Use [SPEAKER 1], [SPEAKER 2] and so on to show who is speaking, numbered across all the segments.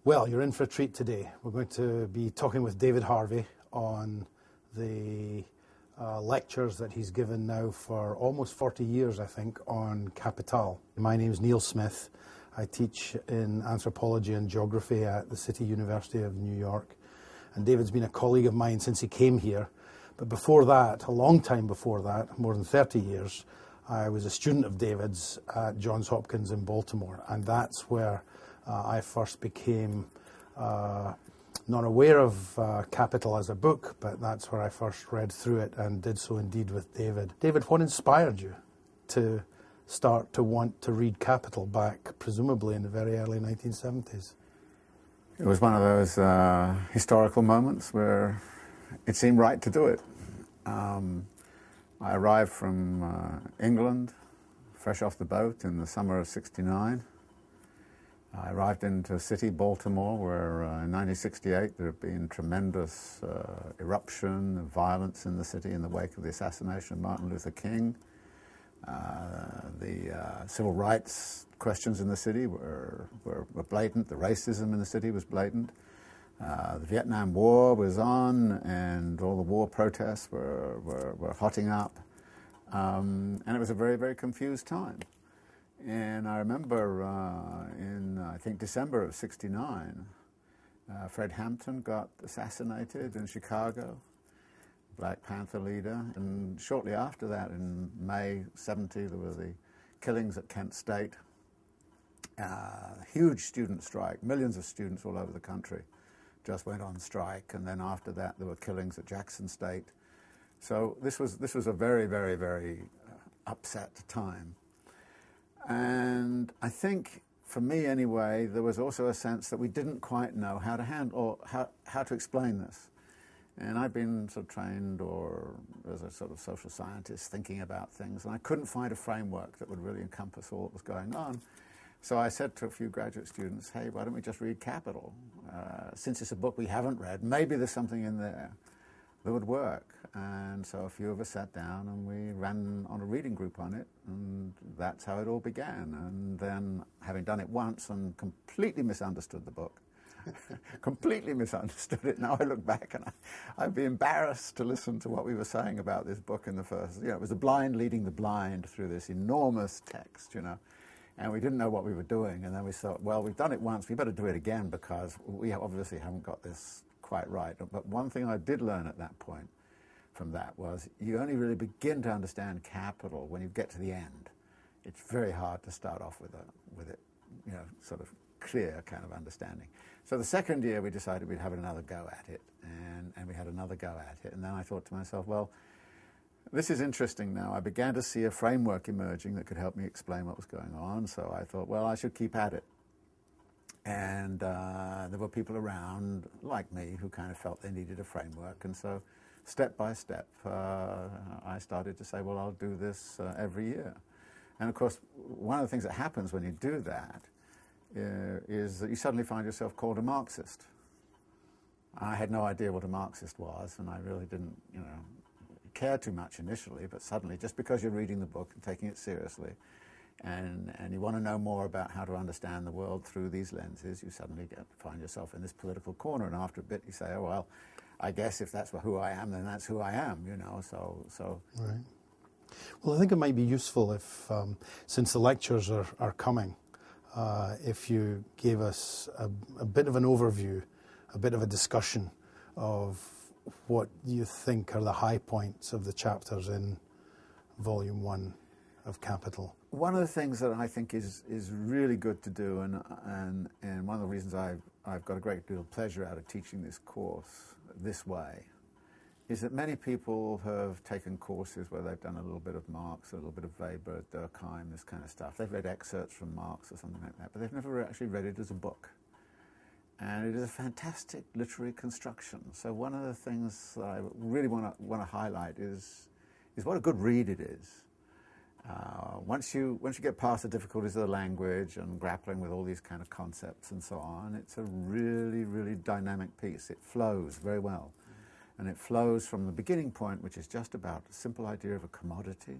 [SPEAKER 1] Well, you're in for a treat today. We're going to be talking with Дейвид Харви on the lectures that he's given now for almost 40 years, I think, on Kапitalt. My name's Neil Smith. I teach in anthropology and geography at the City University of New York. And David's been a colleague of mine since he came here. But before that, a long time before that, more than 30 years, I was a student of David's at Johns Hopkins in Baltimore. And that's where I first became not aware of Capital as a book, but that's where I first read through it and did so indeed with David. David, what inspired you to start to want to read Capital back, presumably in the very early 1970s?
[SPEAKER 2] It was one of those historical moments where it seemed right to do it. I arrived from England, fresh off the boat in the summer of '69. I arrived into a city, Baltimore, where in 1968 there had been tremendous eruption of violence in the city in the wake of the assassination of Martin Luther King. The civil rights questions in the city were blatant. The racism in the city was blatant. The Vietnam War was on, and all the war protests were hotting up. And it was a very, very confused time. And I remember in, I think, December of '69, Fred Hampton got assassinated in Chicago, Black Panther leader. And shortly after that, in May '70, there were the killings at Kent State. Huge student strike. Millions of students all over the country just went on strike. And then after that, there were killings at Jackson State. So this was a very, very, very upset time. And I think, for me anyway, there was also a sense that we didn't quite know how to handle, or how to explain this. And I've been sort of trained or as a sort of social scientist thinking about things, and I couldn't find a framework that would really encompass all that was going on. So I said to a few graduate students, hey, why don't we just read Capital? Since it's a book we haven't read, maybe there's something in there that would work. And so a few of us sat down and we ran on a reading group on it, and that's how it all began. And then, having done it once and completely misunderstood the book, completely misunderstood it, now I look back and I'd be embarrassed to listen to what we were saying about this book in the first, it was the blind leading the blind through this enormous text, and we didn't know what we were doing. And then we thought, well, we've done it once, we better do it again, because we obviously haven't got this quite right. But one thing I did learn at that point from that was you only really begin to understand Capital when you get to the end. It's very hard to start off with it, sort of clear kind of understanding. So the second year we decided we'd have another go at it, and we had another go at it. And then I thought to myself, well, this is interesting now. I began to see a framework emerging that could help me explain what was going on. So I thought, well, I should keep at it. And there were people around, like me, who kind of felt they needed a framework. And so, step by step, I started to say, well, I'll do this every year. And of course, one of the things that happens when you do that is that you suddenly find yourself called a Marxist. I had no idea what a Marxist was, and I really didn't, care too much initially, but suddenly, just because you're reading the book and taking it seriously, and you want to know more about how to understand the world through these lenses, you suddenly find yourself in this political corner, and after a bit you say, oh, well, I guess if that's who I am, then that's who I am, so. Right.
[SPEAKER 1] Well, I think it might be useful if, since the lectures are coming, if you gave us a bit of an overview, a bit of a discussion of what you think are the high points of the chapters in Volume 1 of Capital.
[SPEAKER 2] One of the things that I think is really good to do, and one of the reasons I've got a great deal of pleasure out of teaching this course this way, is that many people have taken courses where they've done a little bit of Marx, a little bit of Weber, Durkheim, this kind of stuff. They've read excerpts from Marx or something like that, but they've never actually read it as a book. And it is a fantastic literary construction. So one of the things that I really want to highlight is what a good read it is. Once you get past the difficulties of the language and grappling with all these kind of concepts and so on, it's a really, really dynamic piece. It flows very well. And it flows from the beginning point, which is just about a simple idea of a commodity.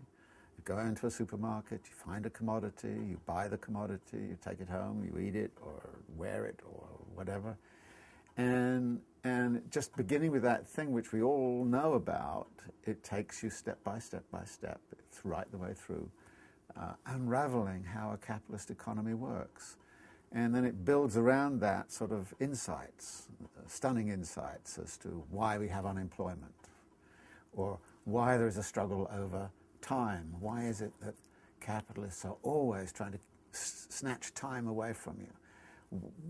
[SPEAKER 2] You go into a supermarket, you find a commodity, you buy the commodity, you take it home, you eat it or wear it or whatever. And just beginning with that thing which we all know about, it takes you step by step by step. It's right the way through, unraveling how a capitalist economy works. And then it builds around that sort of insights, stunning insights as to why we have unemployment, or why there is a struggle over time. Why is it that capitalists are always trying to snatch time away from you?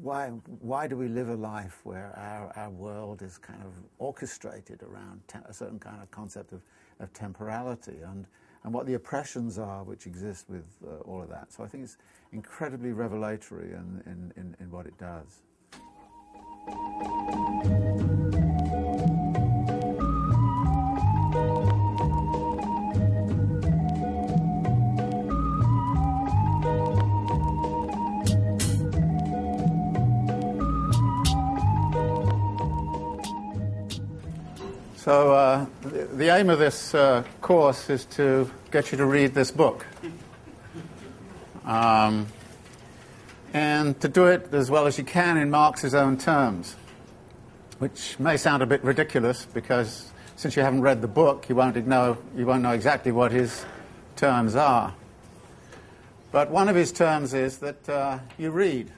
[SPEAKER 2] Why do we live a life where our world is kind of orchestrated around a certain kind of concept of temporality, and what the oppressions are which exist with all of that? So I think it's incredibly revelatory in what it does. So the aim of this course is to get you to read this book. And to do it as well as you can in Marx's own terms, which may sound a bit ridiculous because since you haven't read the book, you won't know exactly what his terms are. But one of his terms is that you read.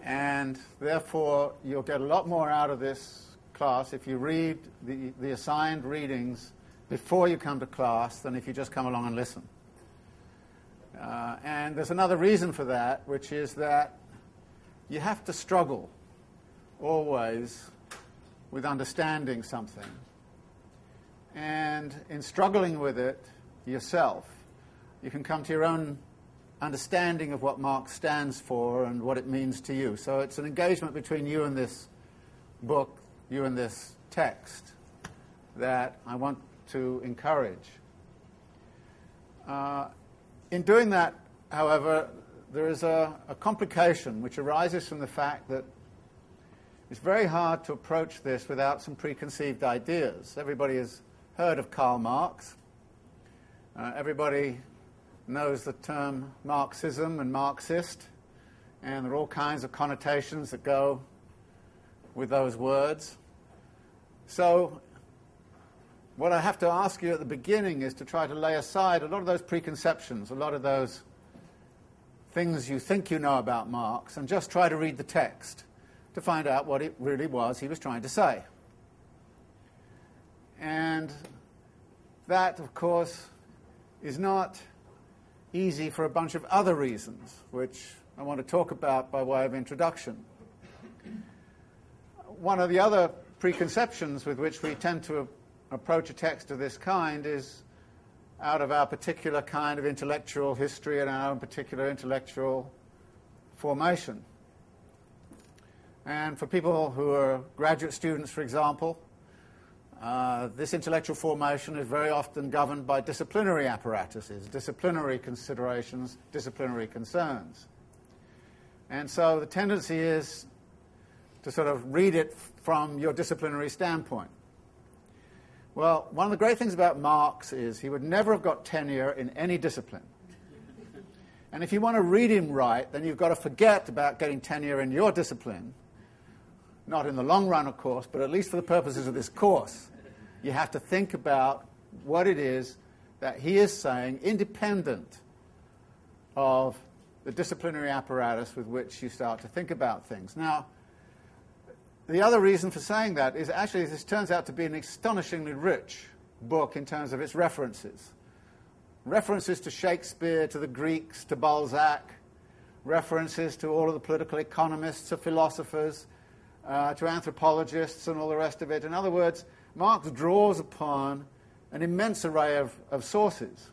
[SPEAKER 2] And therefore, you'll get a lot more out of this class if you read the assigned readings before you come to class than if you just come along and listen. And there's another reason for that, which is that you have to struggle always with understanding something. And in struggling with it yourself, you can come to your own understanding of what Marx stands for and what it means to you. So it's an engagement between you and this book, you and this text, that I want to encourage. In doing that, however, there is a complication which arises from the fact that it's very hard to approach this without some preconceived ideas. Everybody has heard of Karl Marx. Everybody knows the term Marxism and Marxist, and there are all kinds of connotations that go with those words. So what I have to ask you at the beginning is to try to lay aside a lot of those preconceptions, a lot of those things you think you know about Marx, and just try to read the text to find out what it really was he was trying to say. And that, of course, is not easy for a bunch of other reasons, which I want to talk about by way of introduction. One of the other preconceptions with which we tend to approach a text of this kind is out of our particular kind of intellectual history and our own particular intellectual formation. And for people who are graduate students, for example, this intellectual formation is very often governed by disciplinary apparatuses, disciplinary considerations, disciplinary concerns. And so the tendency is to sort of read it from your disciplinary standpoint. Well, one of the great things about Marx is he would never have got tenure in any discipline. And if you want to read him right, then you've got to forget about getting tenure in your discipline. Not in the long run, of course, but at least for the purposes of this course. You have to think about what it is that he is saying, independent of the disciplinary apparatus with which you start to think about things. Now, the other reason for saying that is actually this turns out to be an astonishingly rich book in terms of its references. References to Shakespeare, to the Greeks, to Balzac, references to all of the political economists, to philosophers, to anthropologists and all the rest of it. In other words, Marx draws upon an immense array of sources.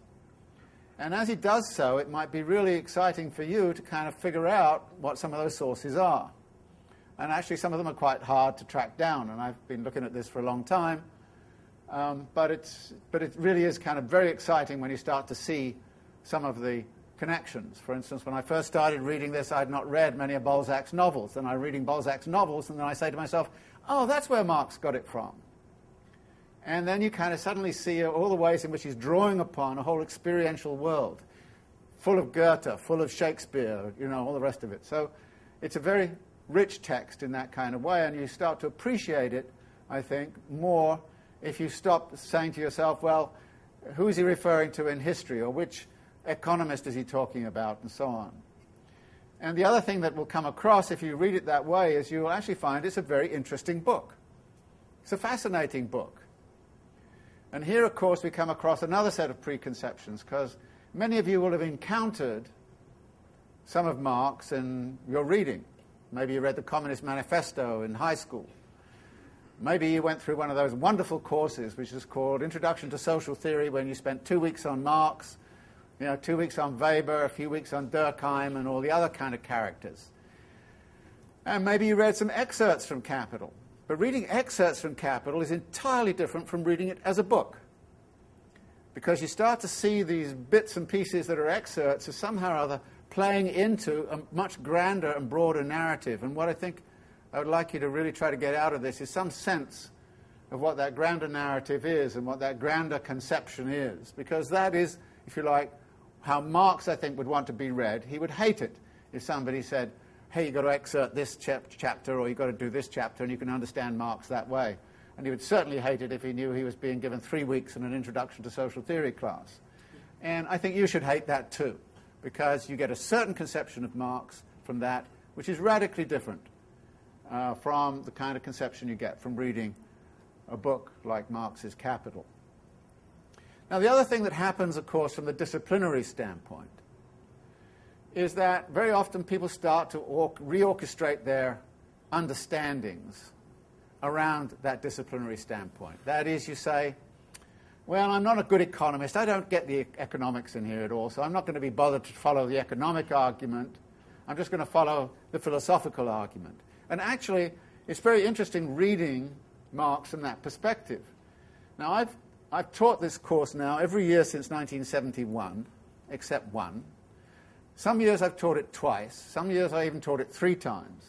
[SPEAKER 2] And as he does so, it might be really exciting for you to kind of figure out what some of those sources are. And actually some of them are quite hard to track down, and I've been looking at this for a long time. But it really is kind of very exciting when you start to see some of the connections. For instance, when I first started reading this, I had not read many of Balzac's novels. Then I'm reading Balzac's novels, and then I say to myself, oh, that's where Marx got it from. And then you kind of suddenly see all the ways in which he's drawing upon a whole experiential world, full of Goethe, full of Shakespeare, all the rest of it. So it's a very rich text in that kind of way, and you start to appreciate it, I think, more if you stop saying to yourself, well, who is he referring to in history, or which economist is he talking about, and so on. And the other thing that will come across if you read it that way is you will actually find it's a very interesting book. It's a fascinating book. And here, of course, we come across another set of preconceptions, because many of you will have encountered some of Marx in your reading. Maybe you read the Communist Manifesto in high school. Maybe you went through one of those wonderful courses which is called Introduction to Social Theory, when you spent 2 weeks on Marx, 2 weeks on Weber, a few weeks on Durkheim, and all the other kind of characters. And maybe you read some excerpts from Capital. But reading excerpts from Capital is entirely different from reading it as a book, because you start to see these bits and pieces that are excerpts as somehow or other playing into a much grander and broader narrative. And what I think I would like you to really try to get out of this is some sense of what that grander narrative is and what that grander conception is, because that is, if you like, how Marx, I think, would want to be read. He would hate it if somebody said, hey, you've got to excerpt this chapter, or you've got to do this chapter, and you can understand Marx that way. And he would certainly hate it if he knew he was being given 3 weeks in an Introduction to Social Theory class. And I think you should hate that too, because you get a certain conception of Marx from that, which is radically different from the kind of conception you get from reading a book like Marx's Capital. Now, the other thing that happens, of course, from the disciplinary standpoint is that very often people start to reorchestrate their understandings around that disciplinary standpoint. That is, you say, well, I'm not a good economist. I don't get the economics in here at all, so I'm not going to be bothered to follow the economic argument. I'm just going to follow the philosophical argument. And actually, it's very interesting reading Marx from that perspective. Now, I've taught this course now every year since 1971, except one. Some years I've taught it twice. Some years I even taught it 3 times.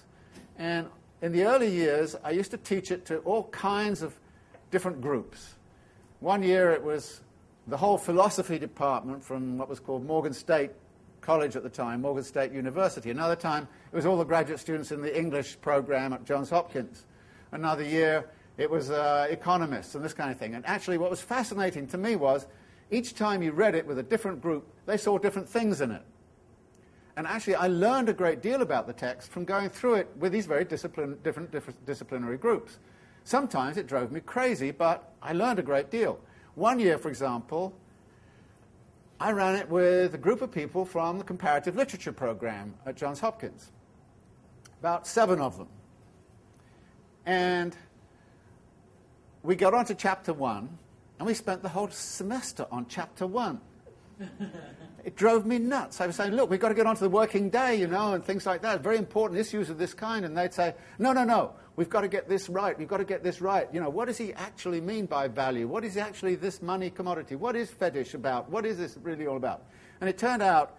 [SPEAKER 2] And in the early years, I used to teach it to all kinds of different groups. One year it was the whole philosophy department from what was called Morgan State College at the time, Morgan State University. Another time it was all the graduate students in the English program at Johns Hopkins. Another year it was economists and this kind of thing. And actually what was fascinating to me was each time you read it with a different group, they saw different things in it. And actually I learned a great deal about the text from going through it with these very different disciplinary groups. Sometimes it drove me crazy, but I learned a great deal. One year, for example, I ran it with a group of people from the comparative literature program at Johns Hopkins, about 7 of them. And we got on to chapter 1, and we spent the whole semester on chapter 1. It drove me nuts. I was saying, look, we've got to get on to the working day, and things like that, very important issues of this kind. And they'd say, no, we've got to get this right. We've got to get this right. What does he actually mean by value? What is actually this money commodity? What is fetish about? What is this really all about? And it turned out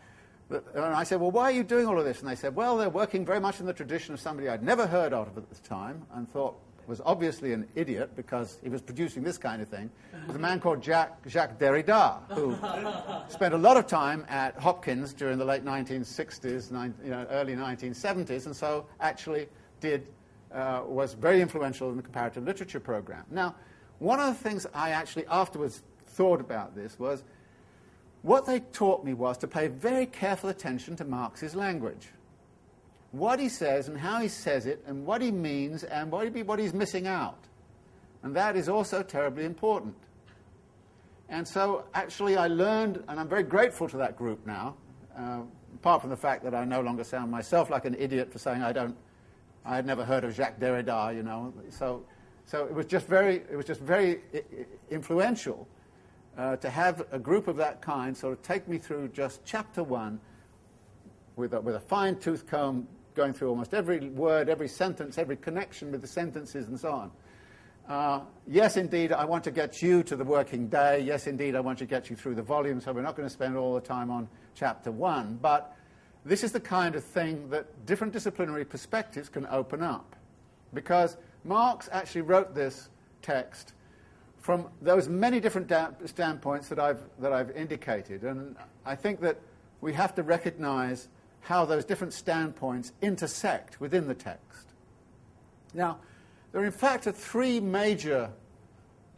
[SPEAKER 2] that, and I said, well, why are you doing all of this? And they said, well, they're working very much in the tradition of somebody I'd never heard of at the time and thought was obviously an idiot because he was producing this kind of thing. It was a man called Jacques Derrida, who spent a lot of time at Hopkins during the late 1960s, early 1970s, and so actually was very influential in the comparative literature program. Now, one of the things I actually afterwards thought about this was what they taught me was to pay very careful attention to Marx's language. What he says and how he says it and what he means and what he's missing out. And that is also terribly important. And so actually I learned, and I'm very grateful to that group now, apart from the fact that I no longer sound myself like an idiot for saying I had never heard of Jacques Derrida, So it was just very influential to have a group of that kind sort of take me through just chapter 1 with a fine-tooth comb, going through almost every word, every sentence, every connection with the sentences and so on. Yes, indeed, I want to get you to the working day. Yes, indeed, I want to get you through the volume, so we're not going to spend all the time on chapter 1. But this is the kind of thing that different disciplinary perspectives can open up. Because Marx actually wrote this text from those many different standpoints that I've indicated. And I think that we have to recognize how those different standpoints intersect within the text. Now, there in fact are three major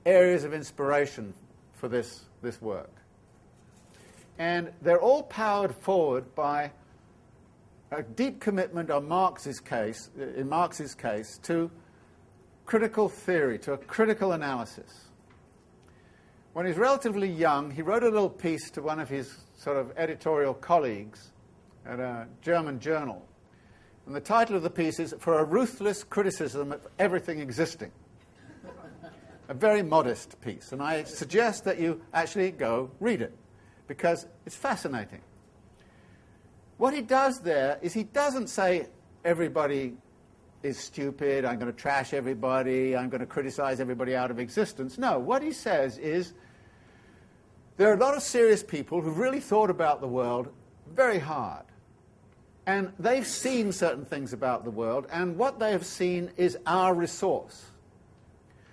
[SPEAKER 2] areas of inspiration for this work. And they're all powered forward by a deep commitment on Marx's case, in Marx's case, to critical theory, to a critical analysis. When he was relatively young, he wrote a little piece to one of his sort of editorial colleagues at a German journal. And the title of the piece is "For a Ruthless Criticism of Everything Existing." A very modest piece. And I suggest that you actually go read it, because it's fascinating. What he does there is he doesn't say everybody is stupid, I'm going to trash everybody, I'm going to criticize everybody out of existence. No, what he says is there are a lot of serious people who've really thought about the world very hard. And they've seen certain things about the world, and what they have seen is our resource.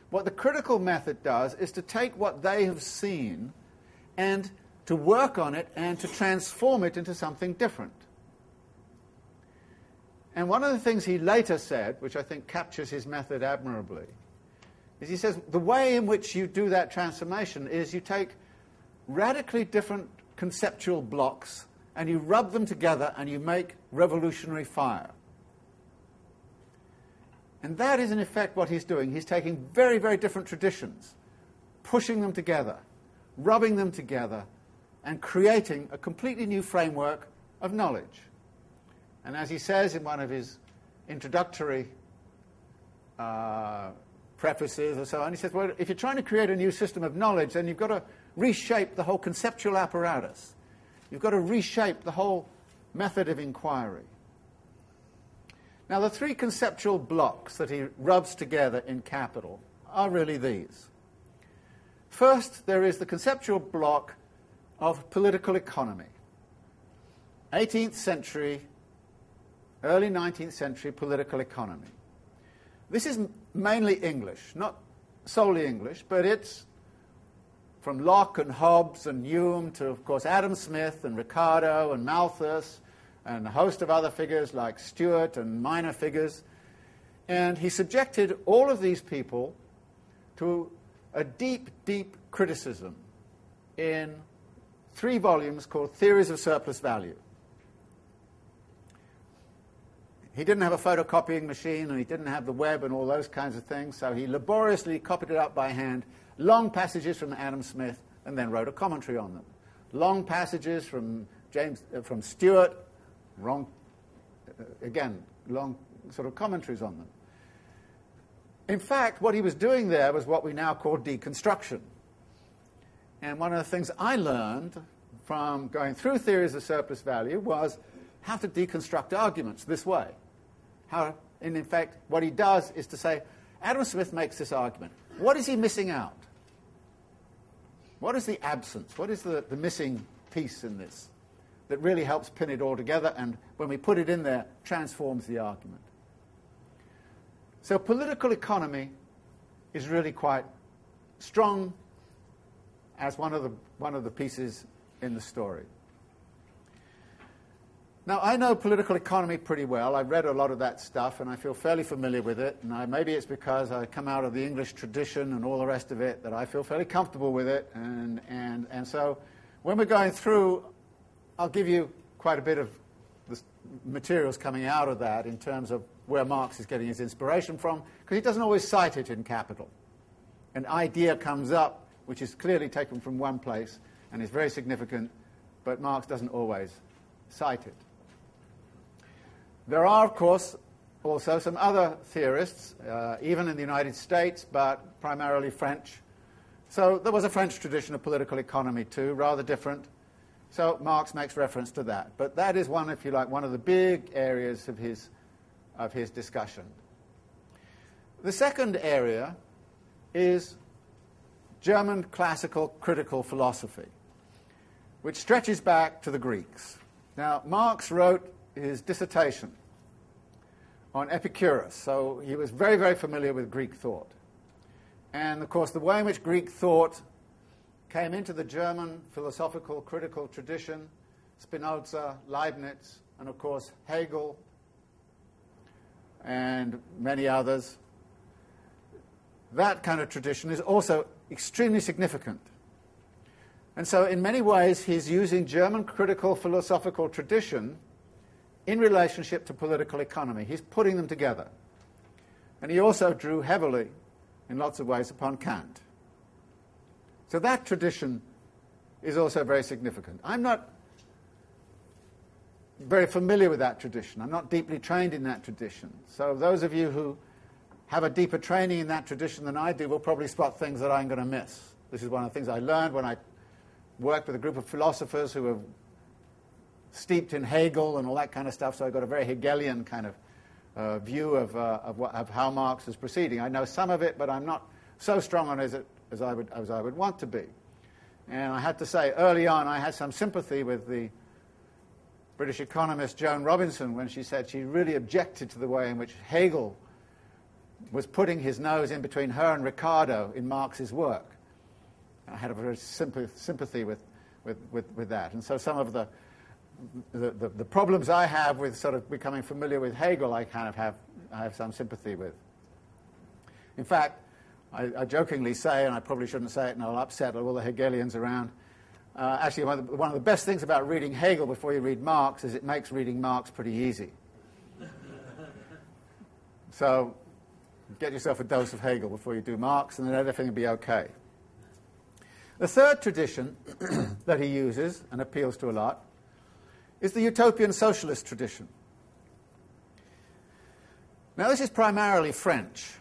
[SPEAKER 2] What the critical method does is to take what they have seen and to work on it and to transform it into something different. And one of the things he later said, which I think captures his method admirably, is he says the way in which you do that transformation is you take radically different conceptual blocks and you rub them together and you make revolutionary fire. And that is in effect what he's doing. He's taking very, very different traditions, pushing them together, rubbing them together, and creating a completely new framework of knowledge. And as he says in one of his introductory prefaces or so on, he says, well, if you're trying to create a new system of knowledge, then you've got to reshape the whole conceptual apparatus. You've got to reshape the whole method of inquiry. Now, the three conceptual blocks that he rubs together in Capital are really these. First, there is the conceptual block of political economy. 18th century, early 19th century political economy. This is mainly English, not solely English, but it's from Locke and Hobbes and Hume to, of course, Adam Smith and Ricardo and Malthus and a host of other figures like Stewart and minor figures. And he subjected all of these people to a deep, deep criticism in 3 volumes called Theories of Surplus Value. He didn't have a photocopying machine and he didn't have the web and all those kinds of things, so he laboriously copied it up by hand, long passages from Adam Smith, and then wrote a commentary on them. Long passages from Stewart, long sort of commentaries on them. In fact, what he was doing there was what we now call deconstruction. And one of the things I learned from going through Theories of Surplus Value was how to deconstruct arguments this way. And in fact, what he does is to say, Adam Smith makes this argument. What is he missing out? What is the absence? What is the missing piece in this that really helps pin it all together and, when we put it in there, transforms the argument? So political economy is really quite strong as one of the pieces in the story. Now, I know political economy pretty well. I've read a lot of that stuff, and I feel fairly familiar with it. And maybe it's because I come out of the English tradition and all the rest of it that I feel fairly comfortable with it. And so when we're going through, I'll give you quite a bit of the materials coming out of that in terms of where Marx is getting his inspiration from, because he doesn't always cite it in Capital. An idea comes up which is clearly taken from one place and is very significant, but Marx doesn't always cite it. There are, of course, also some other theorists, even in the United States, but primarily French. So there was a French tradition of political economy too, rather different. So Marx makes reference to that. But that is one, if you like, one of the big areas of his discussion. The second area is German classical critical philosophy, which stretches back to the Greeks. Now, Marx wrote his dissertation on Epicurus, so he was very, very familiar with Greek thought. And, of course, the way in which Greek thought came into the German philosophical critical tradition, Spinoza, Leibniz, and of course Hegel and many others, that kind of tradition is also extremely significant. And so in many ways he's using German critical philosophical tradition in relationship to political economy. He's putting them together. And he also drew heavily, in lots of ways, upon Kant. So that tradition is also very significant. I'm not very familiar with that tradition. I'm not deeply trained in that tradition. So those of you who have a deeper training in that tradition than I do will probably spot things that I'm going to miss. This is one of the things I learned when I worked with a group of philosophers who were steeped in Hegel and all that kind of stuff, so I got a very Hegelian kind of view of how Marx is proceeding. I know some of it, but I'm not so strong on it as I would want to be. And I had to say, early on, I had some sympathy with the British economist Joan Robinson when she said she really objected to the way in which Hegel was putting his nose in between her and Ricardo in Marx's work. I had a very sympathy with that. And so some of the problems I have with sort of becoming familiar with Hegel, I have some sympathy with. In fact, I jokingly say, and I probably shouldn't say it and I'll upset all the Hegelians around, actually one of the best things about reading Hegel before you read Marx is it makes reading Marx pretty easy. So get yourself a dose of Hegel before you do Marx and then everything will be okay. The third tradition that he uses and appeals to a lot is the utopian socialist tradition. Now this is primarily French,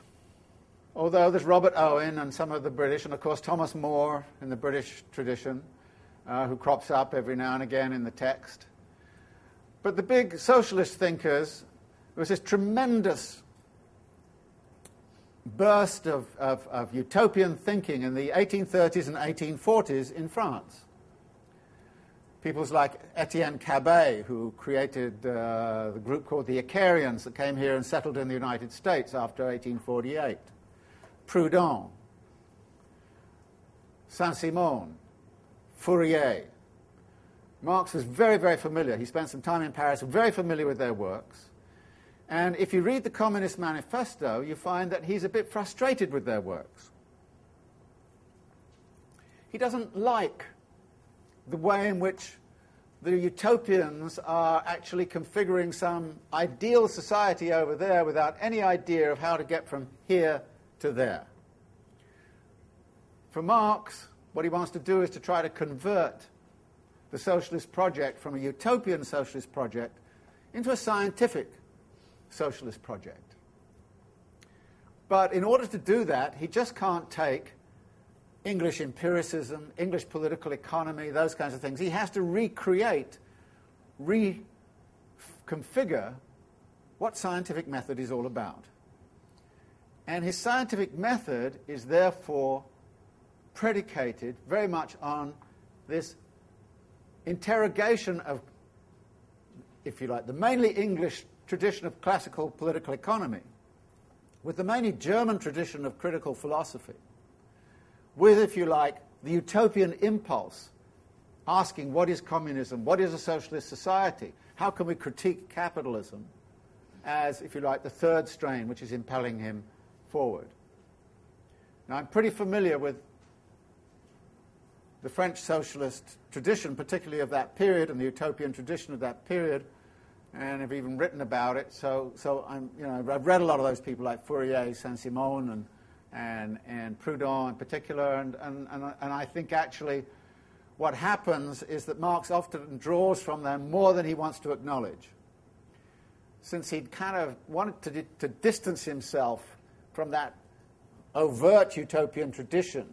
[SPEAKER 2] although there's Robert Owen and some of the British, and of course Thomas More in the British tradition, who crops up every now and again in the text. But the big socialist thinkers, there was this tremendous burst of utopian thinking in the 1830s and 1840s in France. People like Etienne Cabet, who created the group called the Icarians that came here and settled in the United States after 1848. Proudhon, Saint-Simon, Fourier. Marx was very, very familiar. He spent some time in Paris, very familiar with their works. And if you read the Communist Manifesto, you find that he's a bit frustrated with their works. He doesn't like the way in which the utopians are actually configuring some ideal society over there without any idea of how to get from here to there. For Marx, what he wants to do is to try to convert the socialist project from a utopian socialist project into a scientific socialist project. But in order to do that, he just can't take English empiricism, English political economy, those kinds of things. He has to recreate, reconfigure what scientific method is all about. And his scientific method is therefore predicated very much on this interrogation of, if you like, the mainly English tradition of classical political economy, with the mainly German tradition of critical philosophy, with, if you like, the utopian impulse, asking what is communism, what is a socialist society, how can we critique capitalism, as, if you like, the third strain which is impelling him forward. Now, I'm pretty familiar with the French socialist tradition, particularly of that period, and the utopian tradition of that period, and have even written about it. So I'm, I've read a lot of those people like Fourier, Saint-Simon, and Proudhon in particular, and I think actually what happens is that Marx often draws from them more than he wants to acknowledge. Since he'd kind of wanted to distance himself from that overt utopian tradition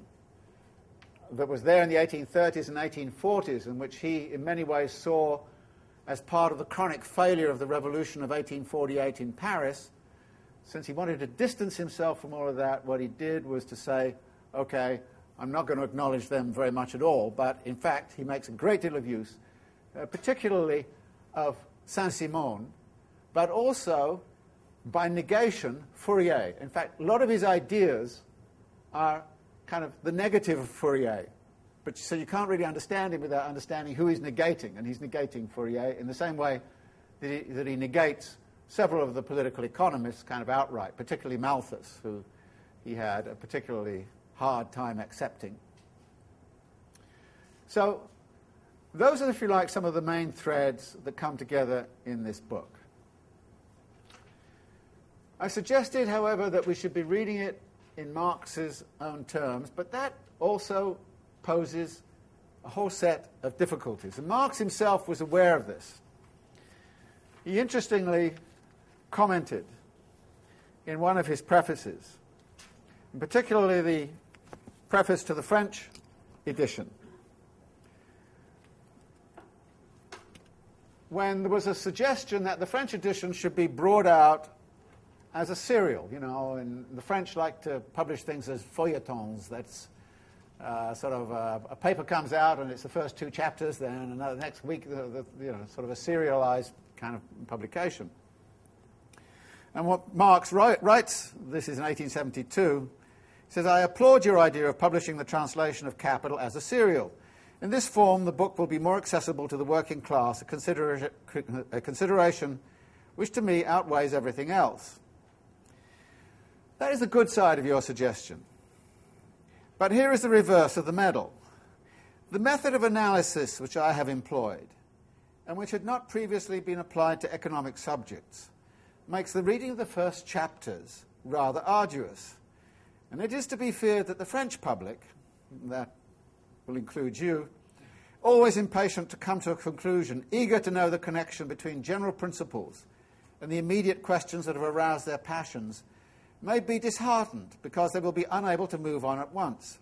[SPEAKER 2] that was there in the 1830s and 1840s, in which he in many ways saw as part of the chronic failure of the revolution of 1848 in Paris. Since he wanted to distance himself from all of that, what he did was to say, okay, I'm not going to acknowledge them very much at all, but in fact he makes a great deal of use, particularly of Saint-Simon, but also, by negation, Fourier. In fact, a lot of his ideas are kind of the negative of Fourier. But so you can't really understand him without understanding who he's negating, and he's negating Fourier in the same way that he negates several of the political economists kind of outright, particularly Malthus, who he had a particularly hard time accepting. So those are, if you like, some of the main threads that come together in this book. I suggested, however, that we should be reading it in Marx's own terms, but that also poses a whole set of difficulties. And Marx himself was aware of this. He interestingly commented in one of his prefaces, and particularly the preface to the French edition, when there was a suggestion that the French edition should be brought out as a serial. You know, and the French like to publish things as feuilletons. That's sort of a paper comes out and it's the first 2 chapters, then another next week, sort of a serialized kind of publication. And what Marx writes, this is in 1872, he says, "I applaud your idea of publishing the translation of Capital as a serial. In this form, the book will be more accessible to the working class, a consideration which to me outweighs everything else." That is the good side of your suggestion. But here is the reverse of the medal. The method of analysis which I have employed, and which had not previously been applied to economic subjects, makes the reading of the first chapters rather arduous. And it is to be feared that the French public, that will include you, always impatient to come to a conclusion, eager to know the connection between general principles and the immediate questions that have aroused their passions, may be disheartened because they will be unable to move on at once.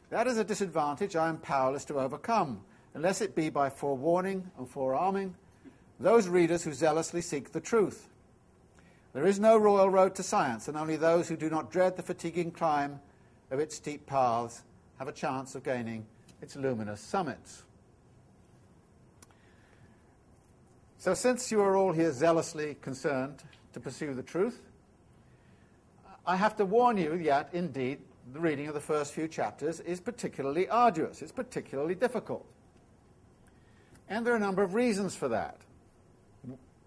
[SPEAKER 2] That is a disadvantage I am powerless to overcome, unless it be by forewarning and forearming those readers who zealously seek the truth. There is no royal road to science, and only those who do not dread the fatiguing climb of its steep paths have a chance of gaining its luminous summits. So since you are all here zealously concerned to pursue the truth, I have to warn you that, indeed, the reading of the first few chapters is particularly arduous. It's particularly difficult. And there are a number of reasons for that.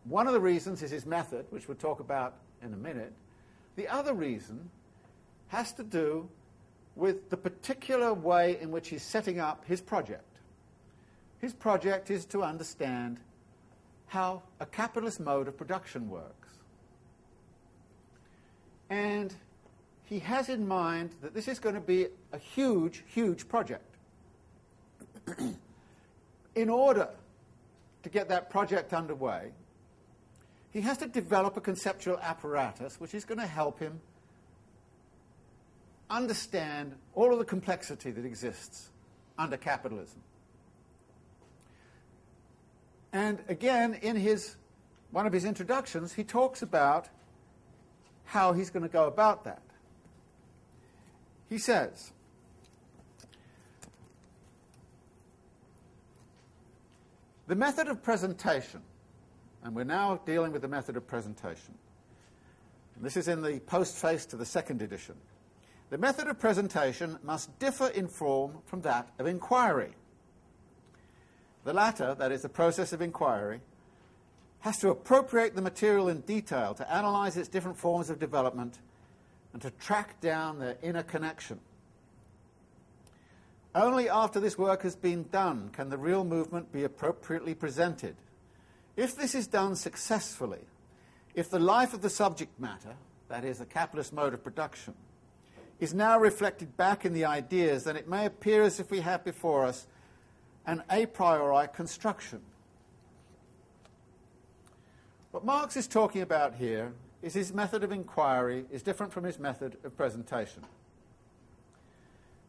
[SPEAKER 2] One of the reasons is his method, which we'll talk about in a minute. The other reason has to do with the particular way in which he's setting up his project. His project is to understand how a capitalist mode of production works. And he has in mind that this is going to be a huge, huge project. In order to get that project underway, he has to develop a conceptual apparatus which is going to help him understand all of the complexity that exists under capitalism. And again, in one of his introductions, he talks about how he's going to go about that. He says, the method of presentation, and we're now dealing with the method of presentation. And this is in the postface to the second edition. The method of presentation must differ in form from that of inquiry. The latter, that is, the process of inquiry, has to appropriate the material in detail to analyze its different forms of development and to track down their inner connection. Only after this work has been done can the real movement be appropriately presented. If this is done successfully, if the life of the subject matter, that is, the capitalist mode of production, is now reflected back in the ideas, then it may appear as if we have before us an a priori construction. What Marx is talking about here is his method of inquiry is different from his method of presentation.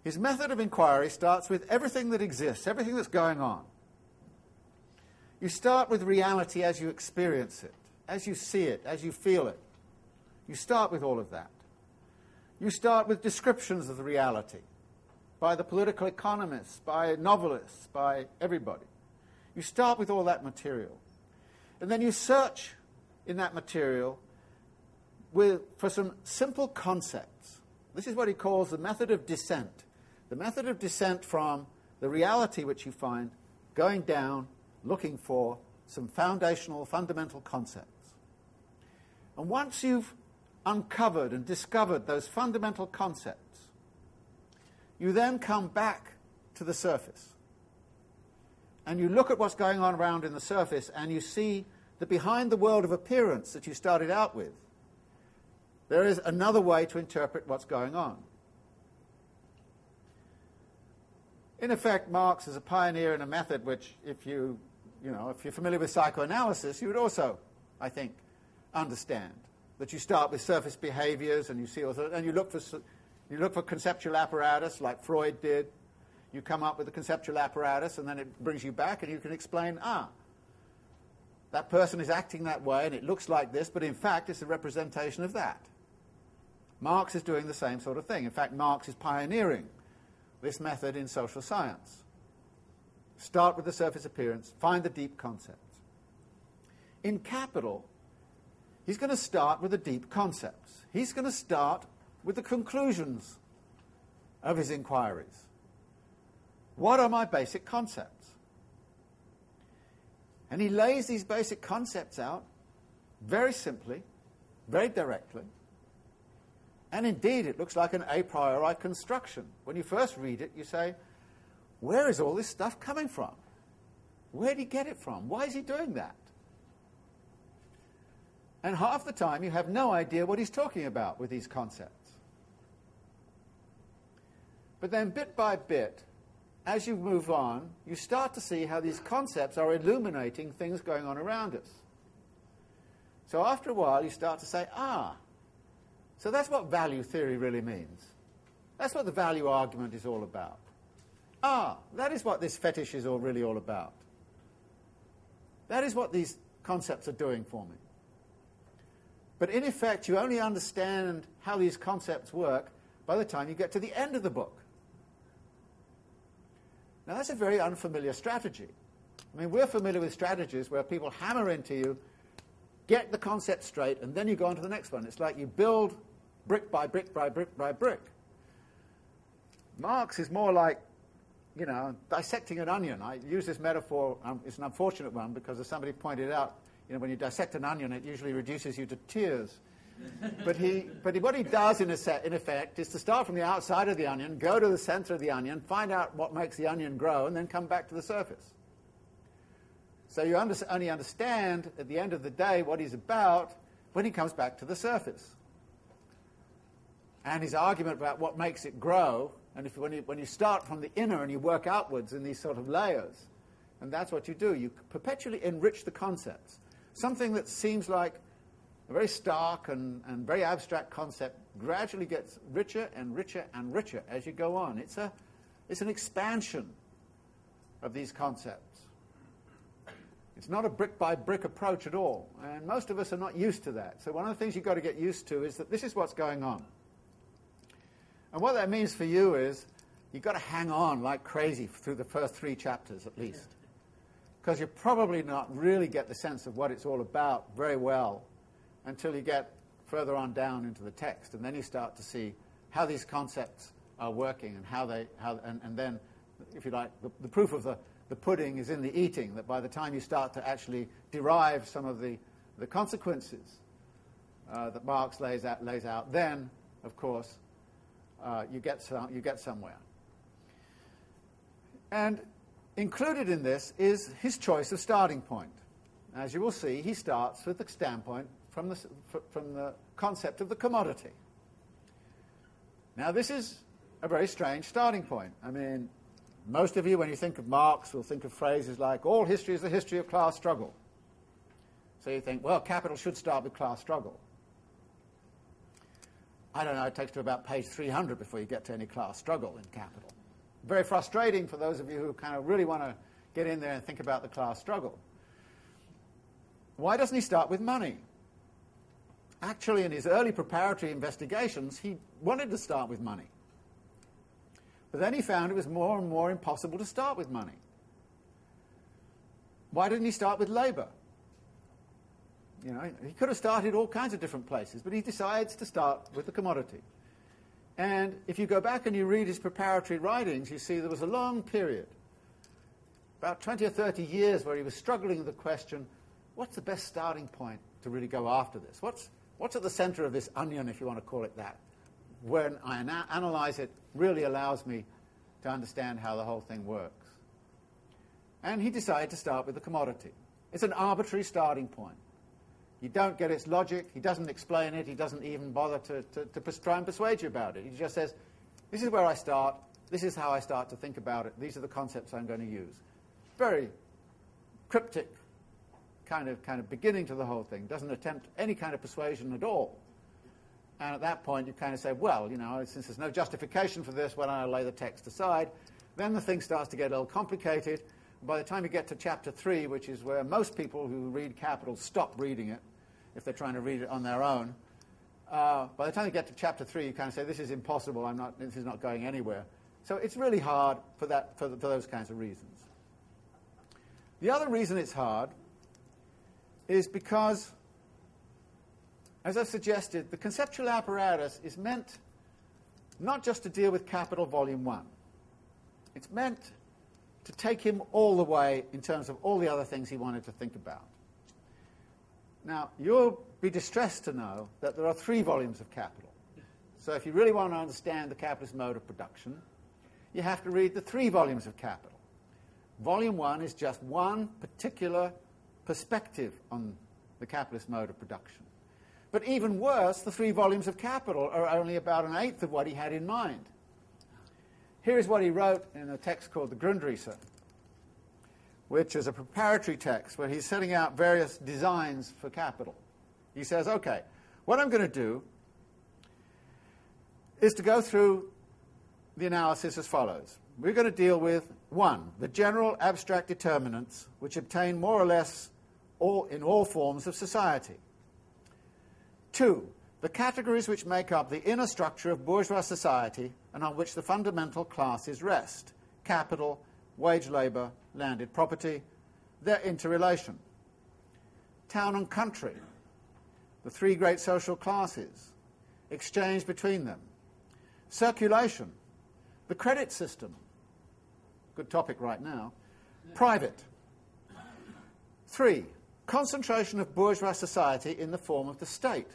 [SPEAKER 2] His method of inquiry starts with everything that exists, everything that's going on. You start with reality as you experience it, as you see it, as you feel it. You start with all of that. You start with descriptions of the reality by the political economists, by novelists, by everybody. You start with all that material. And then you search in that material for some simple concepts. This is what he calls the method of descent. The method of descent from the reality which you find, going down, looking for some foundational, fundamental concepts. And once you've uncovered and discovered those fundamental concepts, you then come back to the surface. And you look at what's going on around in the surface, and you see that behind the world of appearance that you started out with, there is another way to interpret what's going on. In effect, Marx is a pioneer in a method which, if you're familiar with psychoanalysis, you would also, I think, understand. That you start with surface behaviors, and you see also, and you look for conceptual apparatus like Freud did. You come up with a conceptual apparatus, and then it brings you back, and you can explain, that person is acting that way, and it looks like this, but in fact it's a representation of that. Marx is doing the same sort of thing. In fact, Marx is pioneering this method in social science. Start with the surface appearance, find the deep concepts. In Capital, he's going to start with the deep concepts. He's going to start with the conclusions of his inquiries. What are my basic concepts? And he lays these basic concepts out very simply, very directly. And indeed, it looks like an a priori construction. When you first read it, you say, where is all this stuff coming from? Where did he get it from? Why is he doing that? And half the time, you have no idea what he's talking about with these concepts. But then, bit by bit, as you move on, you start to see how these concepts are illuminating things going on around us. So after a while, you start to say, so that's what value theory really means. That's what the value argument is all about. That is what this fetish is really all about. That is what these concepts are doing for me. But in effect, you only understand how these concepts work by the time you get to the end of the book. Now, that's a very unfamiliar strategy. I mean, we're familiar with strategies where people hammer into you, get the concept straight, and then you go on to the next one. It's like you build brick by brick by brick by brick. Marx is more like, dissecting an onion. I use this metaphor, it's an unfortunate one, because as somebody pointed out, when you dissect an onion, it usually reduces you to tears. But what he does, in effect, is to start from the outside of the onion, go to the center of the onion, find out what makes the onion grow, and then come back to the surface. So you only understand, at the end of the day, what he's about when he comes back to the surface. And his argument about what makes it grow, and when you start from the inner and you work outwards in these sort of layers, and that's what you do, you perpetually enrich the concepts. Something that seems like a very stark and very abstract concept gradually gets richer and richer and richer as you go on. It's an expansion of these concepts. It's not a brick-by-brick approach at all, and most of us are not used to that. So one of the things you've got to get used to is that this is what's going on. And what that means for you is you've got to hang on like crazy through the first 3 chapters at least, because you probably not really get the sense of what it's all about very well until you get further on down into the text, and then you start to see how these concepts are working and and then, if you like, the proof of the pudding is in the eating, that by the time you start to actually derive some of the consequences that Marx lays out, then, of course, you get somewhere. And included in this is his choice of starting point. As you will see, he starts with the standpoint from the concept of the commodity. Now, this is a very strange starting point. I mean, most of you, when you think of Marx, will think of phrases like, all history is the history of class struggle. So you think, well, Capital should start with class struggle. I don't know, it takes to about page 300 before you get to any class struggle in Capital. Very frustrating for those of you who kind of really want to get in there and think about the class struggle. Why doesn't he start with money? Actually, in his early preparatory investigations, he wanted to start with money. But then he found it was more and more impossible to start with money. Why didn't he start with labour? He could have started all kinds of different places, but he decides to start with the commodity. And if you go back and you read his preparatory writings, you see there was a long period about 20 or 30 years where he was struggling with the question, what's the best starting point to really go after this? What's at the center of this onion, if you want to call it that? When I analyze it, really allows me to understand how the whole thing works. And he decided to start with the commodity. It's an arbitrary starting point. You don't get its logic, he doesn't explain it, he doesn't even bother to try and persuade you about it. He just says, this is where I start, this is how I start to think about it, these are the concepts I'm going to use. Very cryptic kind of beginning to the whole thing, doesn't attempt any kind of persuasion at all. And at that point you kind of say, well, you know, since there's no justification for this, why don't I lay the text aside? Then the thing starts to get a little complicated. By the time you get to chapter 3, which is where most people who read Capital stop reading it, if they're trying to read it on their own, by the time you get to chapter 3, you kind of say, this is impossible, this is not going anywhere. So it's really hard for those kinds of reasons. The other reason it's hard is because, as I suggested, the conceptual apparatus is meant not just to deal with Capital Volume 1. It's meant to take him all the way in terms of all the other things he wanted to think about. Now, you'll be distressed to know that there are 3 volumes of Capital. So if you really want to understand the capitalist mode of production, you have to read the 3 volumes of Capital. Volume 1 is just one particular perspective on the capitalist mode of production. But even worse, the 3 volumes of Capital are only about an eighth of what he had in mind. Here's what he wrote in a text called the Grundrisse, which is a preparatory text where he's setting out various designs for Capital. He says, okay, what I'm going to do is to go through the analysis as follows. We're going to deal with 1, the general abstract determinants which obtain more or less in all forms of society. 2, the categories which make up the inner structure of bourgeois society and on which the fundamental classes rest: capital, wage labour, landed property, their interrelation. Town and country, the 3 great social classes, exchange between them. Circulation, the credit system, good topic right now. Private. 3, concentration of bourgeois society in the form of the state,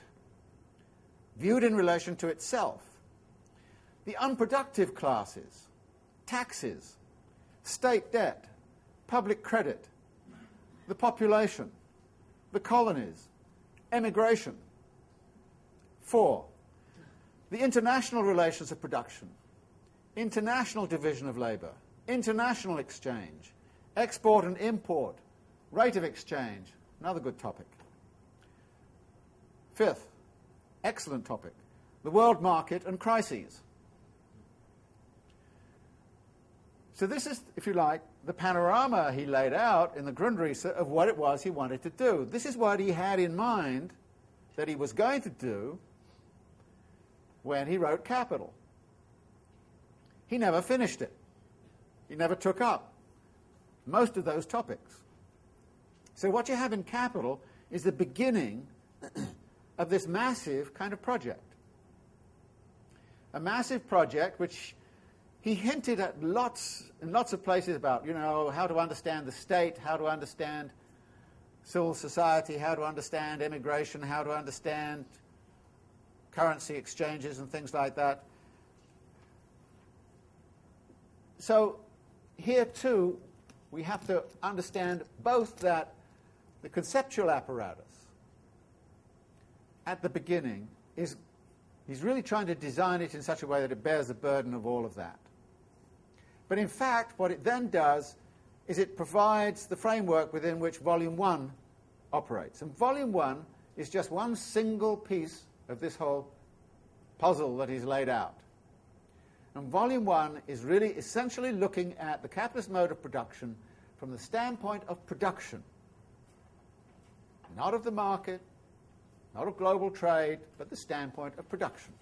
[SPEAKER 2] viewed in relation to itself. The unproductive classes, taxes, state debt, public credit, the population, the colonies, emigration. 4, the international relations of production, international division of labour, international exchange, export and import, rate of exchange, another good topic. 5th, excellent topic, the world market and crises. So this is, if you like, the panorama he laid out in the Grundrisse of what it was he wanted to do. This is what he had in mind that he was going to do when he wrote Capital. He never finished it. He never took up most of those topics. So what you have in Capital is the beginning of this massive kind of project. A massive project which he hinted at in lots of places about, you know, how to understand the state, how to understand civil society, how to understand immigration, how to understand currency exchanges and things like that. So here too we have to understand both that the conceptual apparatus at the beginning he's really trying to design it in such a way that it bears the burden of all of that. But in fact, what it then does is it provides the framework within which Volume 1 operates. And Volume 1 is just one single piece of this whole puzzle that he's laid out. And Volume 1 is really essentially looking at the capitalist mode of production from the standpoint of production. Not of the market, not of global trade, but the standpoint of production.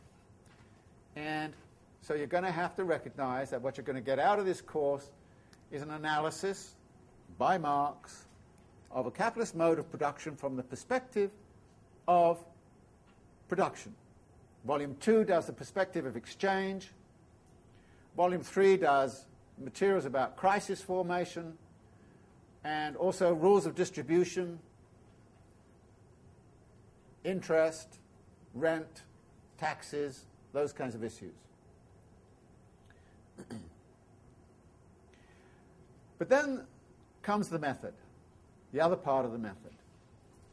[SPEAKER 2] And so you're going to have to recognize that what you're going to get out of this course is an analysis by Marx of a capitalist mode of production from the perspective of production. Volume 2 does the perspective of exchange. Volume 3 does materials about crisis formation. and also rules of distribution, interest, rent, taxes, those kinds of issues. But then comes the method, the other part of the method,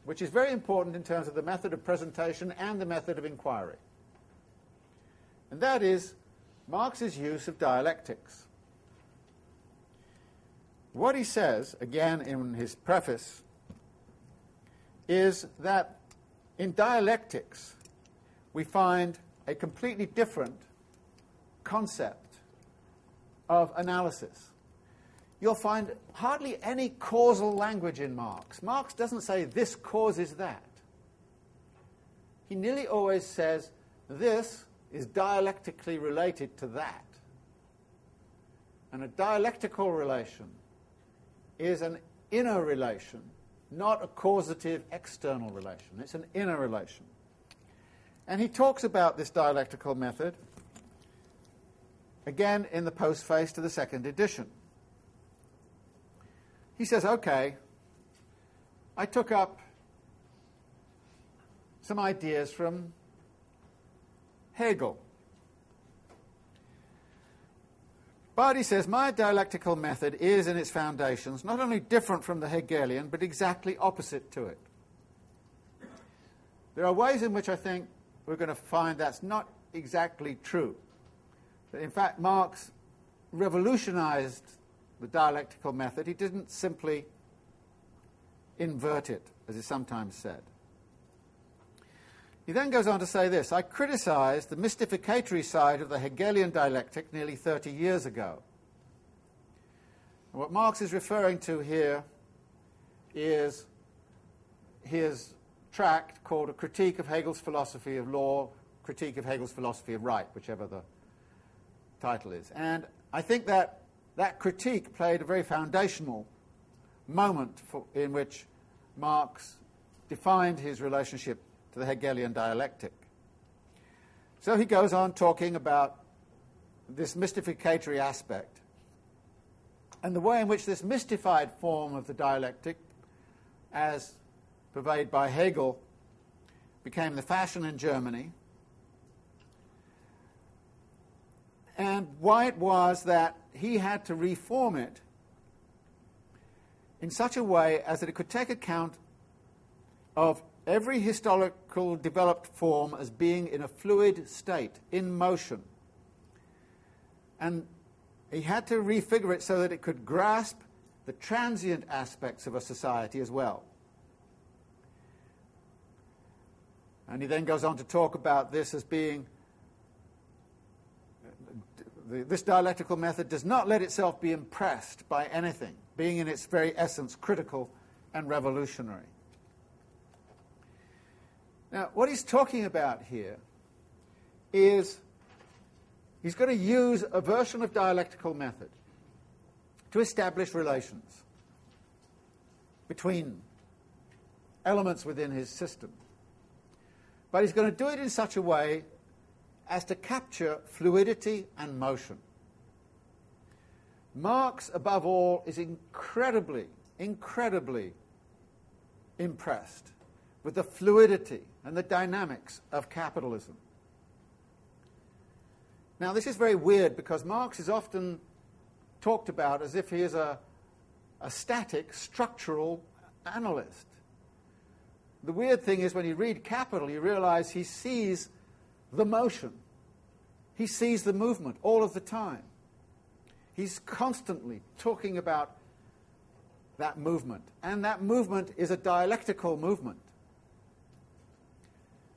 [SPEAKER 2] which is very important in terms of the method of presentation and the method of inquiry. And that is Marx's use of dialectics. What he says, again in his preface, is that in dialectics we find a completely different concept of analysis. You'll find hardly any causal language in Marx. Marx doesn't say this causes that. He nearly always says this is dialectically related to that. And a dialectical relation is an inner relation, not a causative external relation. It's an inner relation. And he talks about this dialectical method, again in the postface to the second edition. He says, okay, I took up some ideas from Hegel. But he says, my dialectical method is in its foundations not only different from the Hegelian, but exactly opposite to it. There are ways in which I think we're going to find that's not exactly true. That in fact, Marx revolutionized the dialectical method. He didn't simply invert it, as is sometimes said. He then goes on to say this: I criticized the mystificatory side of the Hegelian dialectic nearly 30 years ago. And what Marx is referring to here is his tract called A Critique of Hegel's Philosophy of Law, Critique of Hegel's Philosophy of Right, whichever the title is. And I think that critique played a very foundational moment in which Marx defined his relationship to the Hegelian dialectic. So he goes on talking about this mystificatory aspect and the way in which this mystified form of the dialectic, as purveyed by Hegel, became the fashion in Germany, and why it was that he had to reform it in such a way as that it could take account of every historical developed form as being in a fluid state, in motion. And he had to refigure it so that it could grasp the transient aspects of a society as well. And he then goes on to talk about this as being, this dialectical method does not let itself be impressed by anything, being in its very essence critical and revolutionary. Now, what he's talking about here is he's going to use a version of dialectical method to establish relations between elements within his system. But he's going to do it in such a way as to capture fluidity and motion. Marx, above all, is incredibly impressed with the fluidity and the dynamics of capitalism. Now, this is very weird because Marx is often talked about as if he is a static, structural analyst. The weird thing is when you read Capital, you realize he sees the motion. He sees the movement all of the time. He's constantly talking about that movement, and that movement is a dialectical movement.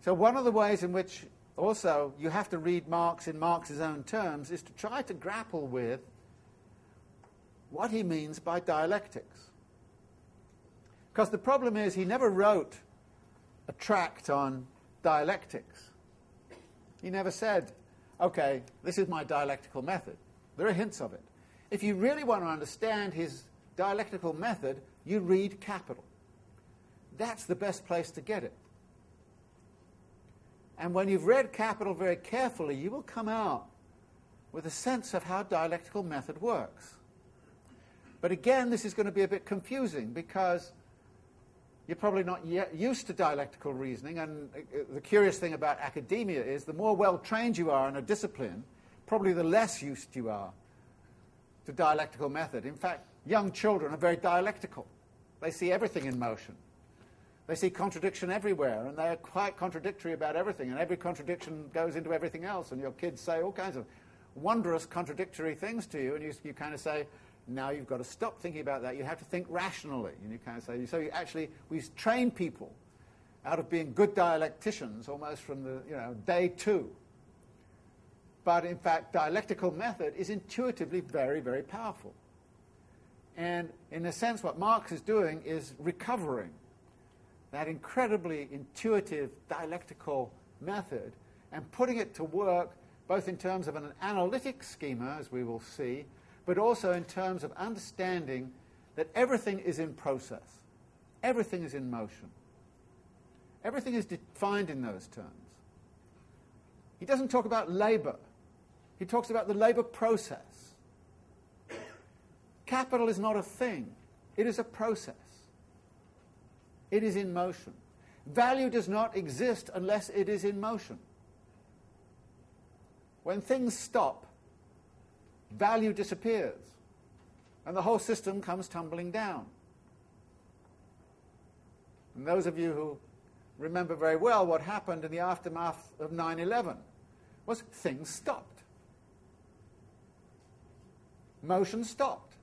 [SPEAKER 2] So one of the ways in which also you have to read Marx in Marx's own terms is to try to grapple with what he means by dialectics. Because the problem is he never wrote a tract on dialectics. He never said, okay, this is my dialectical method. There are hints of it. If you really want to understand his dialectical method, you read Capital. That's the best place to get it. And when you've read Capital very carefully, you will come out with a sense of how dialectical method works. But again, this is going to be a bit confusing because you're probably not yet used to dialectical reasoning, and the curious thing about academia is the more well-trained you are in a discipline, probably the less used you are to dialectical method. In fact, young children are very dialectical. They see everything in motion. They see contradiction everywhere, and they're quite contradictory about everything, and every contradiction goes into everything else, and your kids say all kinds of wondrous contradictory things to you, and you kind of say, now you've got to stop thinking about that. You have to think rationally. And you kind of say, so you actually, we train people out of being good dialecticians almost from the, day two. But in fact, dialectical method is intuitively very, very powerful. And in a sense, what Marx is doing is recovering that incredibly intuitive dialectical method and putting it to work both in terms of an analytic schema, as we will see, but also in terms of understanding that everything is in process. Everything is in motion. Everything is defined in those terms. He doesn't talk about labor. He talks about the labor process. Capital is not a thing. It is a process. It is in motion. Value does not exist unless it is in motion. When things stop, value disappears, and the whole system comes tumbling down. And those of you who remember very well what happened in the aftermath of 9/11 was things stopped. Motion stopped.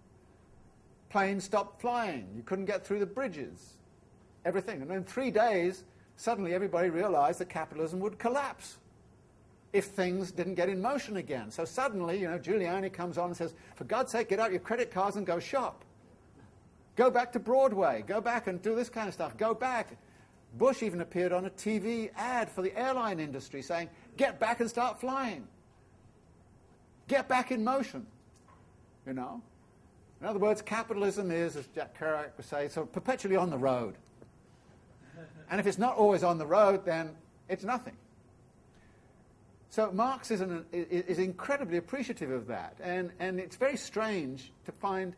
[SPEAKER 2] Planes stopped flying. You couldn't get through the bridges. Everything. And in 3 days, suddenly everybody realized that capitalism would collapse if things didn't get in motion again. So suddenly, Giuliani comes on and says, for God's sake, get out your credit cards and go shop. Go back to Broadway. Go back and do this kind of stuff. Go back. Bush even appeared on a TV ad for the airline industry saying, get back and start flying. Get back in motion. In other words, capitalism is, as Jack Kerouac would say, sort of perpetually on the road. And if it's not always on the road, then it's nothing. So Marx is incredibly appreciative of that, and it's very strange to find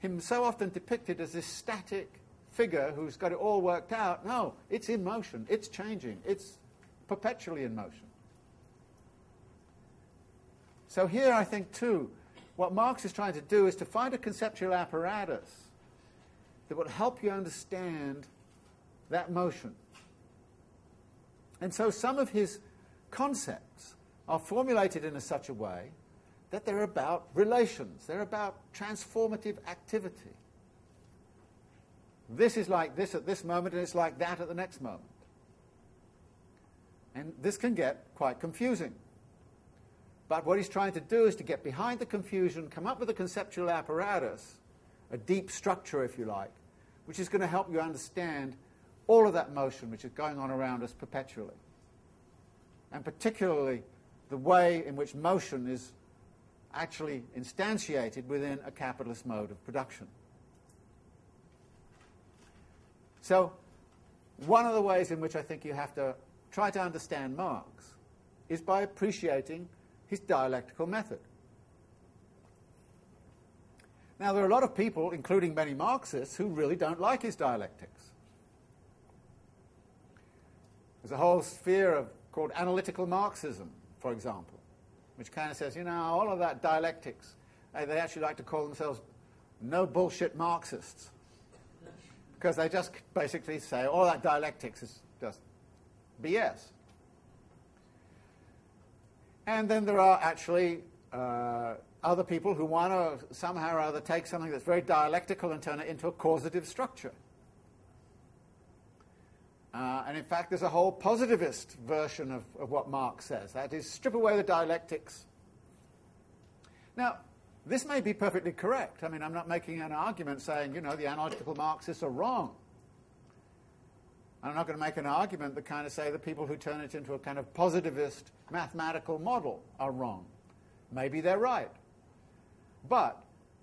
[SPEAKER 2] him so often depicted as this static figure who's got it all worked out. No, it's in motion, it's changing, it's perpetually in motion. So here I think too, what Marx is trying to do is to find a conceptual apparatus that will help you understand that motion. And so some of his concepts are formulated in such a way that they're about relations, they're about transformative activity. This is like this at this moment, and it's like that at the next moment. And this can get quite confusing. But what he's trying to do is to get behind the confusion, come up with a conceptual apparatus, a deep structure, if you like, which is going to help you understand all of that motion which is going on around us perpetually. And particularly the way in which motion is actually instantiated within a capitalist mode of production. So one of the ways in which I think you have to try to understand Marx is by appreciating his dialectical method. Now, there are a lot of people, including many Marxists, who really don't like his dialectics. There's a whole sphere called analytical Marxism, for example, which kind of says, all of that dialectics, they actually like to call themselves no bullshit Marxists, because they just basically say all that dialectics is just BS. And then there are actually other people who want to somehow or other take something that's very dialectical and turn it into a causative structure. And in fact, there's a whole positivist version of what Marx says. That is, strip away the dialectics. Now, this may be perfectly correct. I mean, I'm not making an argument saying, the analytical Marxists are wrong. I'm not going to make an argument that kind of say the people who turn it into a kind of positivist mathematical model are wrong. Maybe they're right. But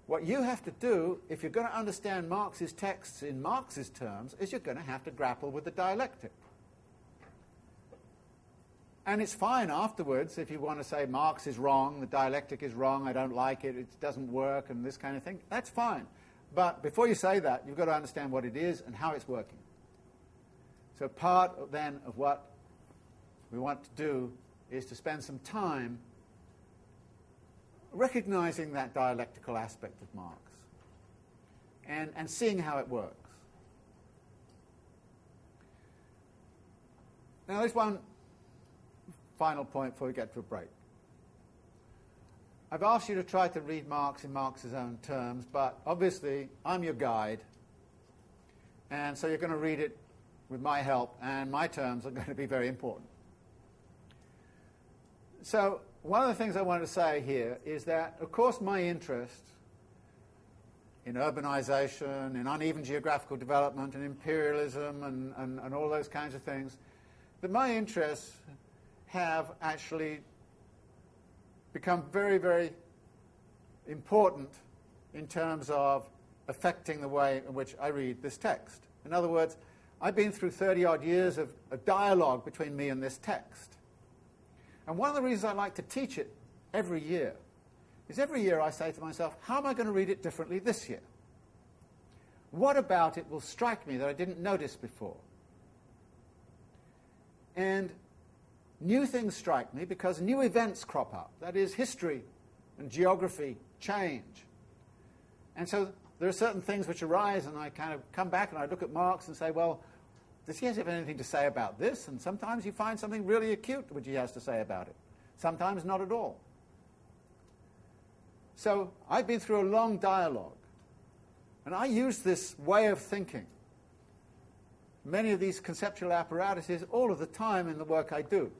[SPEAKER 2] what you have to do, if you're going to understand Marx's texts in Marx's terms, is you're going to have to grapple with the dialectic. And it's fine afterwards if you want to say Marx is wrong, the dialectic is wrong, I don't like it, it doesn't work, and this kind of thing. That's fine. But before you say that, you've got to understand what it is and how it's working. So part then of what we want to do is to spend some time recognizing that dialectical aspect of Marx and seeing how it works. Now there's one final point before we get to a break. I've asked you to try to read Marx in Marx's own terms, but obviously I'm your guide, and so you're going to read it with my help, and my terms are going to be very important. So one of the things I wanted to say here is that, of course, my interest in urbanization, in uneven geographical development, and imperialism, and all those kinds of things, that my interests have actually become very, very important in terms of affecting the way in which I read this text. In other words, I've been through 30-odd years of a dialogue between me and this text. And one of the reasons I like to teach it every year is every year I say to myself, how am I going to read it differently this year? What about it will strike me that I didn't notice before? And new things strike me because new events crop up. That is, history and geography change. And so there are certain things which arise, and I kind of come back and I look at Marx and say, well, does he have anything to say about this? And sometimes you find something really acute which he has to say about it. Sometimes not at all. So I've been through a long dialogue, and I use this way of thinking, many of these conceptual apparatuses, all of the time in the work I do.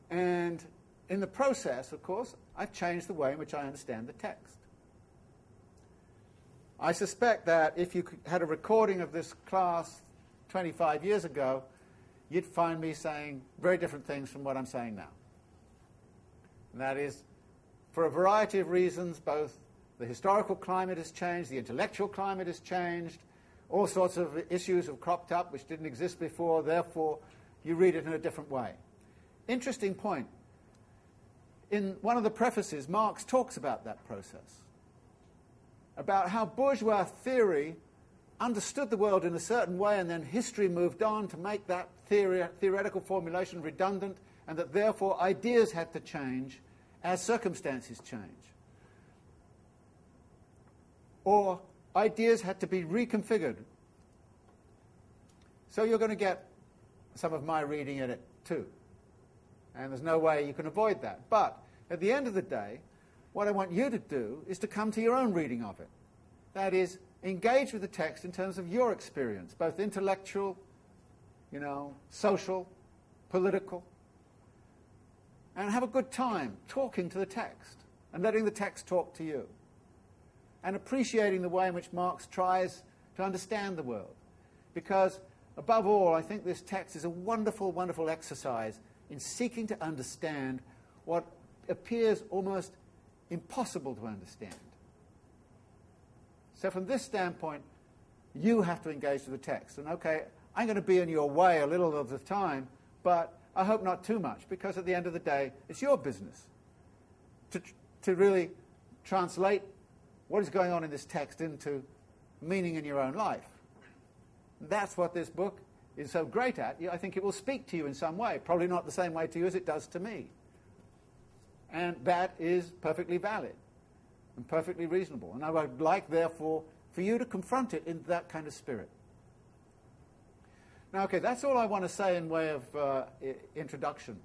[SPEAKER 2] And in the process, of course, I've changed the way in which I understand the text. I suspect that if you had a recording of this class 25 years ago, you'd find me saying very different things from what I'm saying now. And that is, for a variety of reasons, both the historical climate has changed, the intellectual climate has changed, all sorts of issues have cropped up which didn't exist before, therefore you read it in a different way. Interesting point. In one of the prefaces, Marx talks about that process, about how bourgeois theory understood the world in a certain way, and then history moved on to make that theoretical formulation redundant, and that therefore ideas had to change as circumstances change. Or ideas had to be reconfigured. So you're going to get some of my reading in it too. And there's no way you can avoid that. But at the end of the day, what I want you to do is to come to your own reading of it. That is, engage with the text in terms of your experience, both intellectual, social, political, and have a good time talking to the text and letting the text talk to you, and appreciating the way in which Marx tries to understand the world. Because, above all, I think this text is a wonderful, wonderful exercise in seeking to understand what appears almost impossible to understand. So from this standpoint, you have to engage with the text. And okay, I'm going to be in your way a little of the time, but I hope not too much, because at the end of the day, it's your business to really translate what is going on in this text into meaning in your own life. That's what this book is so great at. I think it will speak to you in some way, probably not the same way to you as it does to me. And that is perfectly valid and perfectly reasonable. And I would like, therefore, for you to confront it in that kind of spirit. Now, okay, that's all I want to say in way of introduction.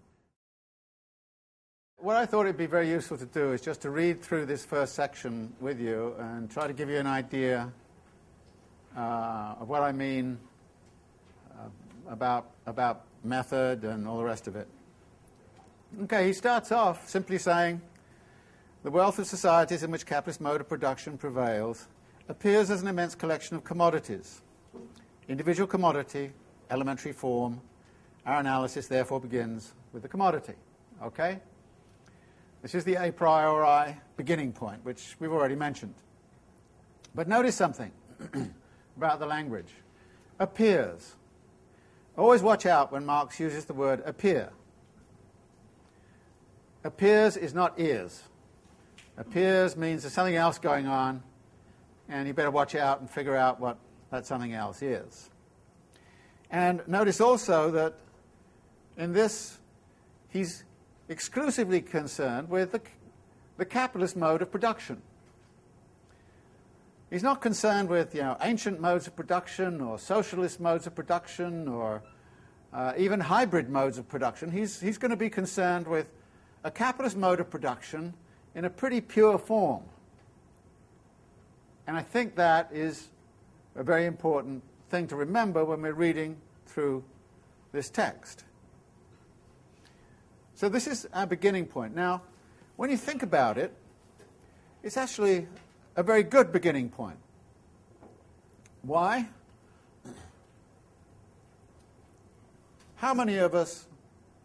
[SPEAKER 2] What I thought it would be very useful to do is just to read through this first section with you and try to give you an idea of what I mean about method and all the rest of it. Okay, he starts off simply saying, the wealth of societies in which capitalist mode of production prevails appears as an immense collection of commodities. Individual commodity, elementary form. Our analysis therefore begins with the commodity. Okay? This is the a priori beginning point, which we've already mentioned. But notice something about the language. Appears. Always watch out when Marx uses the word appear. Appears is not is. Appears means there's something else going on, and you better watch out and figure out what that something else is. And notice also that in this, he's exclusively concerned with the capitalist mode of production. He's not concerned with, ancient modes of production or socialist modes of production or even hybrid modes of production. He's going to be concerned with a capitalist mode of production in a pretty pure form. And I think that is a very important thing to remember when we're reading through this text. So this is our beginning point. Now, when you think about it, it's actually a very good beginning point. Why? How many of us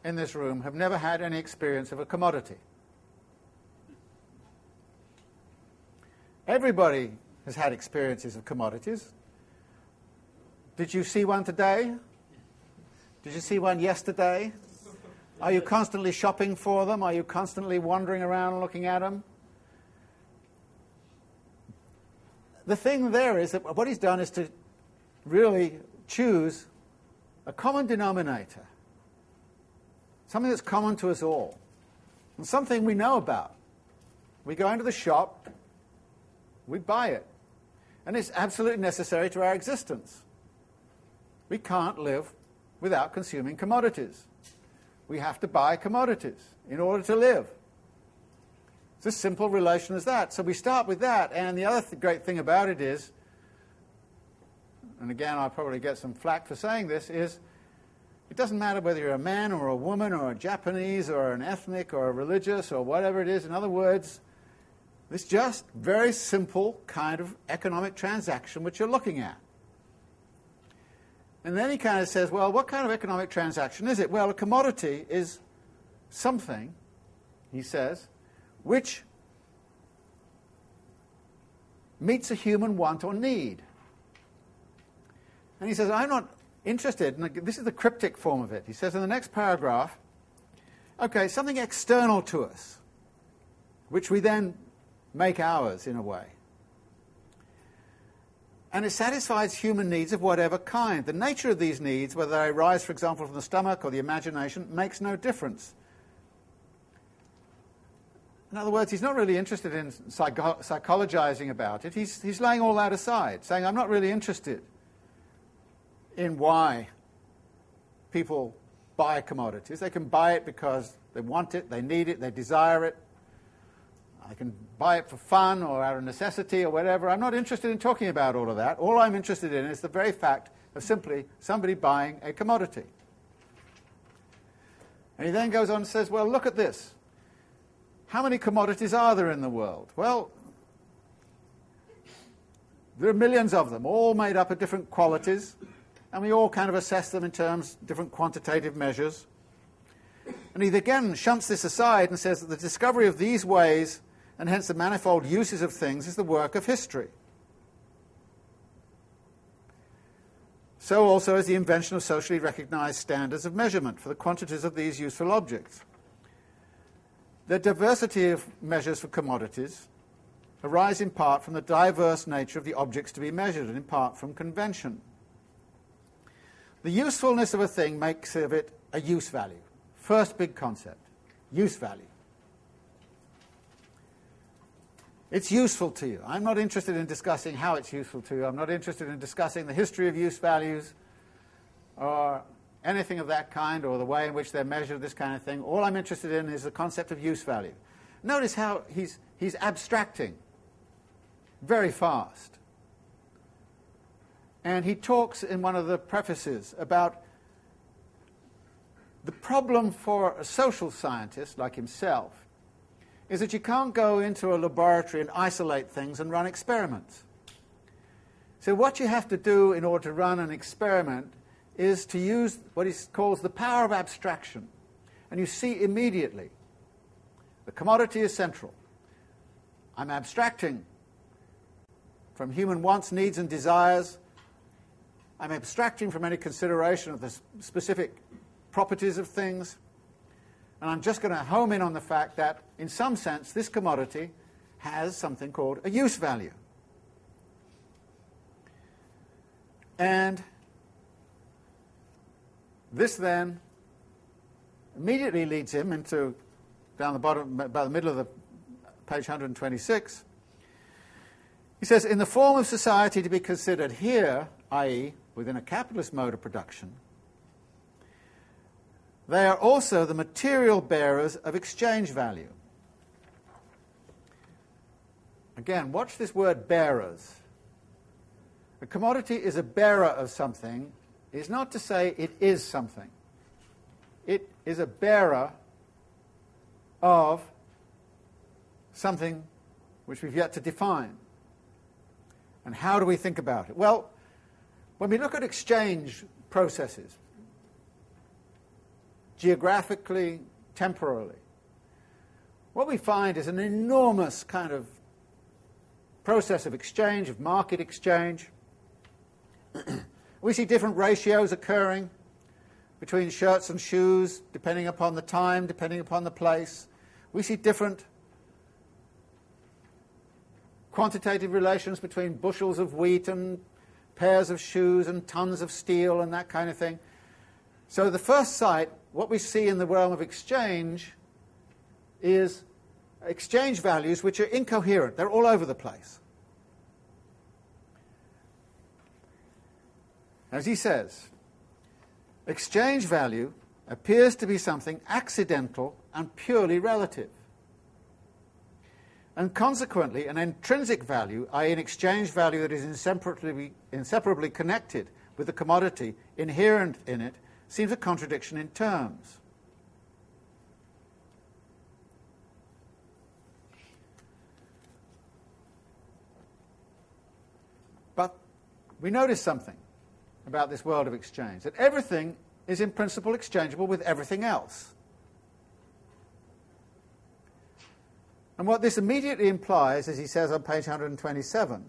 [SPEAKER 2] in this room have never had any experience of a commodity? Everybody has had experiences of commodities. Did you see one today? Did you see one yesterday? Are you constantly shopping for them? Are you constantly wandering around and looking at them? The thing there is that what he's done is to really choose a common denominator, something that's common to us all, and something we know about. We go into the shop, we buy it, and it's absolutely necessary to our existence. We can't live without consuming commodities. We have to buy commodities in order to live. It's a simple relation as that. So we start with that, and the other great thing about it is, and again I'll probably get some flack for saying this, is it doesn't matter whether you're a man or a woman or a Japanese or an ethnic or a religious or whatever it is. In other words, it's just very simple kind of economic transaction which you're looking at. And then he kind of says, well, what kind of economic transaction is it? Well, a commodity is something, he says, which meets a human want or need. And he says, I'm not interested, and this is the cryptic form of it. He says in the next paragraph, okay, something external to us, which we then make ours in a way. And it satisfies human needs of whatever kind. The nature of these needs, whether they arise, for example, from the stomach or the imagination, makes no difference. In other words, he's not really interested in psychologizing about it. He's laying all that aside, saying, I'm not really interested in why people buy commodities. They can buy it because they want it, they need it, they desire it. I can buy it for fun or out of necessity or whatever. I'm not interested in talking about all of that. All I'm interested in is the very fact of simply somebody buying a commodity. And he then goes on and says, well, look at this. How many commodities are there in the world? Well, there are millions of them, all made up of different qualities, and we all kind of assess them in terms of different quantitative measures. And he again shunts this aside and says that the discovery of these ways, and hence the manifold uses of things, is the work of history. So also is the invention of socially recognized standards of measurement for the quantities of these useful objects. The diversity of measures for commodities arise in part from the diverse nature of the objects to be measured, and in part from convention. The usefulness of a thing makes of it a use value. First big concept, use value. It's useful to you. I'm not interested in discussing how it's useful to you. I'm not interested in discussing the history of use values or anything of that kind, or the way in which they're measured, this kind of thing. All I'm interested in is the concept of use value. Notice how he's abstracting very fast. And he talks in one of the prefaces about the problem for a social scientist like himself is that you can't go into a laboratory and isolate things and run experiments. So what you have to do in order to run an experiment is to use what he calls the power of abstraction. And you see immediately the commodity is central. I'm abstracting from human wants, needs, and desires. I'm abstracting from any consideration of the specific properties of things. And I'm just going to home in on the fact that, in some sense, this commodity has something called a use value. And this then immediately leads him into, down the bottom, about the middle of the page 126, he says, in the form of society to be considered here, i.e., within a capitalist mode of production, they are also the material bearers of exchange value. Again, watch this word bearers. A commodity is a bearer of something, is not to say it is something. It is a bearer of something which we've yet to define. And how do we think about it? Well, when we look at exchange processes, geographically, temporally, what we find is an enormous kind of process of exchange, of market exchange. We see different ratios occurring between shirts and shoes, depending upon the time, depending upon the place. We see different quantitative relations between bushels of wheat and pairs of shoes and tons of steel and that kind of thing. So at the first sight, what we see in the realm of exchange is exchange values which are incoherent. They're all over the place. As he says, exchange value appears to be something accidental and purely relative. And consequently, an intrinsic value, i.e. an exchange value that is inseparably connected with the commodity inherent in it, seems a contradiction in terms. But we notice something about this world of exchange, that everything is in principle exchangeable with everything else. And what this immediately implies, as he says on page 127,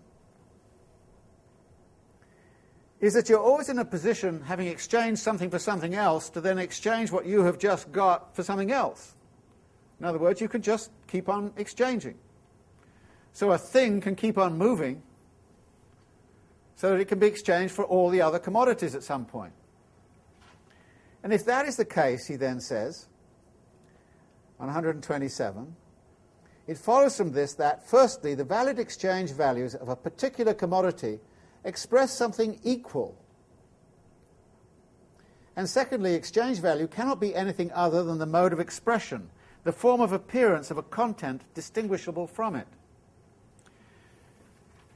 [SPEAKER 2] is that you're always in a position, having exchanged something for something else, to then exchange what you have just got for something else. In other words, you can just keep on exchanging. So a thing can keep on moving so that it can be exchanged for all the other commodities at some point. And if that is the case, he then says, on 127, it follows from this that, firstly, the valid exchange values of a particular commodity express something equal. And secondly, exchange value cannot be anything other than the mode of expression, the form of appearance of a content distinguishable from it.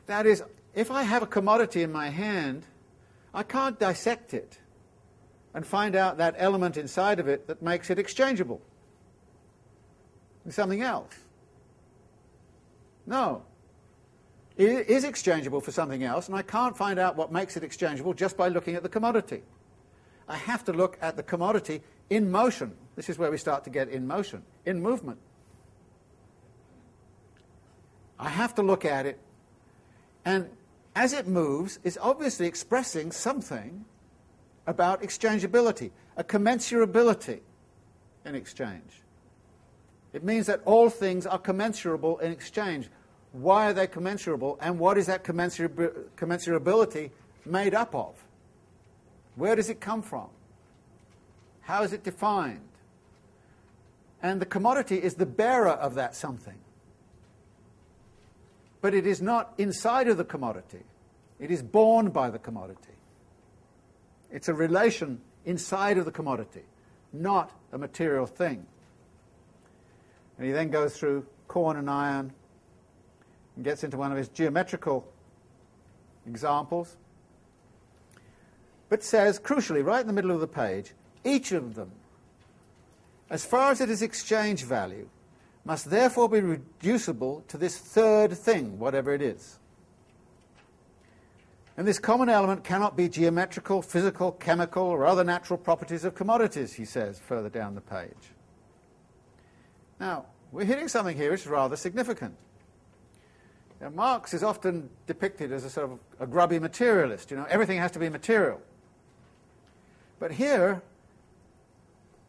[SPEAKER 2] That is, if I have a commodity in my hand, I can't dissect it and find out that element inside of it that makes it exchangeable with something else. No. It is exchangeable for something else, and I can't find out what makes it exchangeable just by looking at the commodity. I have to look at the commodity in motion. This is where we start to get in motion, in movement. I have to look at it, and as it moves, it's obviously expressing something about exchangeability, a commensurability in exchange. It means that all things are commensurable in exchange. Why are they commensurable, and what is that commensurability made up of? Where does it come from? How is it defined? And the commodity is the bearer of that something. But it is not inside of the commodity. It is borne by the commodity. It's a relation inside of the commodity, not a material thing. And he then goes through corn and iron and gets into one of his geometrical examples, but says, crucially, right in the middle of the page, each of them, as far as it is exchange value, must therefore be reducible to this third thing, whatever it is. And this common element cannot be geometrical, physical, chemical, or other natural properties of commodities, he says further down the page. Now, we're hitting something here which is rather significant. Now, Marx is often depicted as a sort of a grubby materialist. You know, everything has to be material. But here,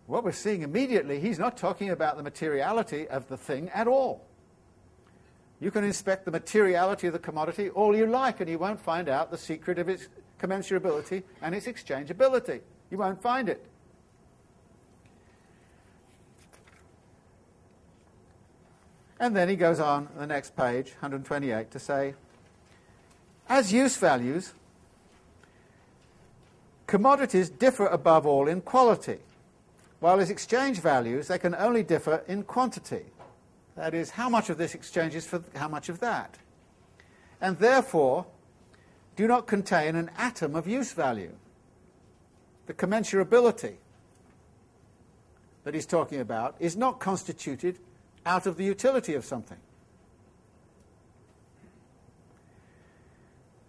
[SPEAKER 2] what we're seeing immediately, he's not talking about the materiality of the thing at all. You can inspect the materiality of the commodity all you like, and you won't find out the secret of its commensurability and its exchangeability. You won't find it. And then he goes on the next page, 128, to say, as use values, commodities differ above all in quality, while as exchange values they can only differ in quantity. That is, how much of this exchanges for how much of that. And therefore do not contain an atom of use value. The commensurability that he's talking about is not constituted out of the utility of something.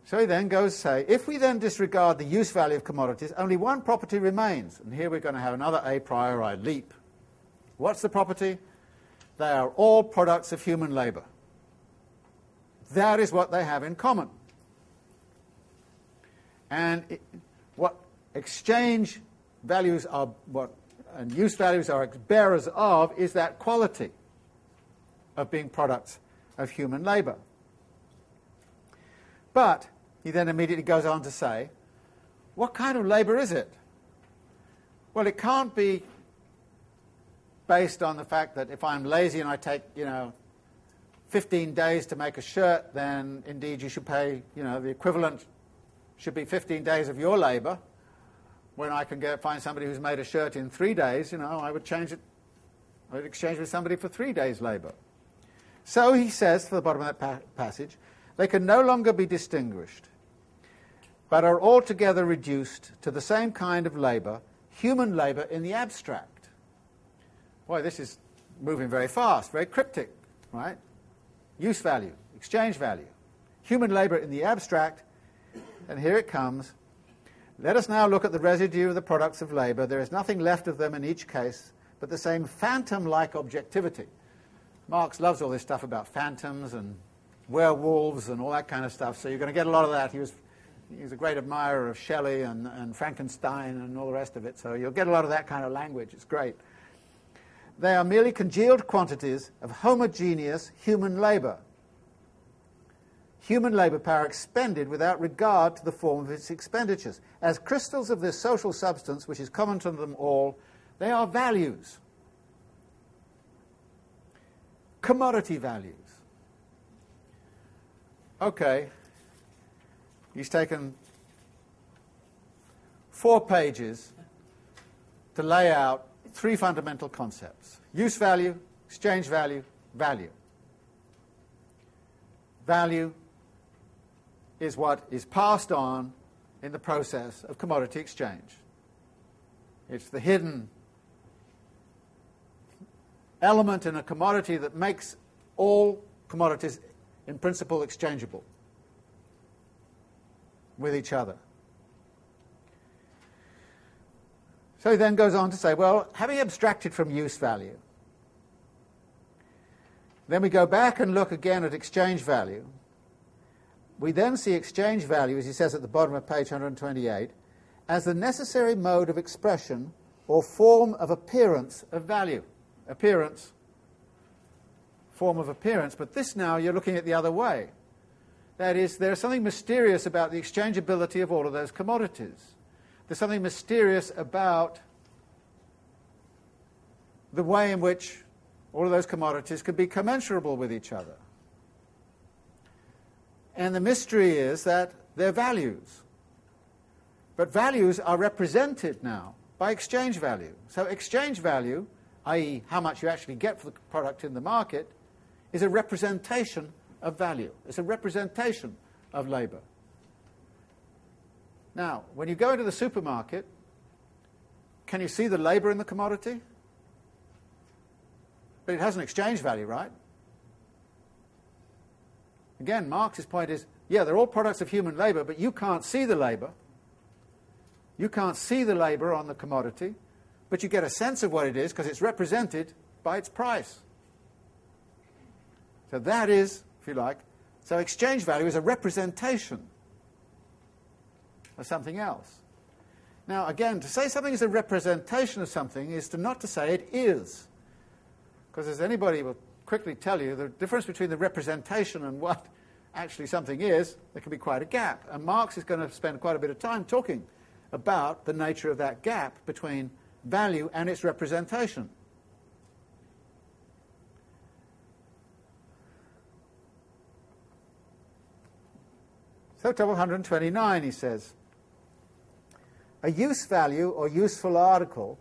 [SPEAKER 2] So he then goes to say, if we then disregard the use value of commodities, only one property remains. And here we're going to have another a priori leap. What's the property? They are all products of human labour. That is what they have in common. And what exchange values are, and use values are bearers of, is that quality of being products of human labour. But he then immediately goes on to say, what kind of labour is it? Well, it can't be based on the fact that if I'm lazy and I take, 15 days to make a shirt, then indeed you should pay, the equivalent should be 15 days of your labour. When I can find somebody who's made a shirt in 3 days, I would change it. I would exchange with somebody for 3 days' labour. So he says, for the bottom of that passage, they can no longer be distinguished, but are altogether reduced to the same kind of labour, human labour in the abstract. Boy, this is moving very fast, very cryptic, right? Use value, exchange value, human labour in the abstract, and here it comes. Let us now look at the residue of the products of labour. There is nothing left of them in each case but the same phantom-like objectivity. Marx loves all this stuff about phantoms and werewolves and all that kind of stuff, so you're going to get a lot of that. He was a great admirer of Shelley and Frankenstein and all the rest of it, so you'll get a lot of that kind of language. It's great. They are merely congealed quantities of homogeneous human labour. Human labour power expended without regard to the form of its expenditures. As crystals of this social substance, which is common to them all, they are values. Commodity values. Okay, he's taken 4 pages to lay out 3 fundamental concepts. Use value, exchange value, value. Value is what is passed on in the process of commodity exchange. It's the hidden element in a commodity that makes all commodities in principle exchangeable with each other. So he then goes on to say, well, having abstracted from use value, then we go back and look again at exchange value. We then see exchange value, as he says at the bottom of page 128, as the necessary mode of expression or form of appearance of value. Appearance, form of appearance, but this now you're looking at the other way. That is, there's something mysterious about the exchangeability of all of those commodities. There's something mysterious about the way in which all of those commodities can be commensurable with each other. And the mystery is that they're values. But values are represented now by exchange value. So exchange value, i.e. how much you actually get for the product in the market, is a representation of value. It's a representation of labour. Now, when you go into the supermarket, can you see the labour in the commodity? But it has an exchange value, right? Again, Marx's point is, yeah, they're all products of human labour, but you can't see the labour. You can't see the labour on the commodity, but you get a sense of what it is because it's represented by its price. So that is, if you like, so exchange value is a representation of something else. Now, again, to say something is a representation of something is not to say it is. Because as anybody will quickly tell you, the difference between the representation and what actually something is, there can be quite a gap. And Marx is going to spend quite a bit of time talking about the nature of that gap between value and its representation. So, top 129, he says, a use value or useful article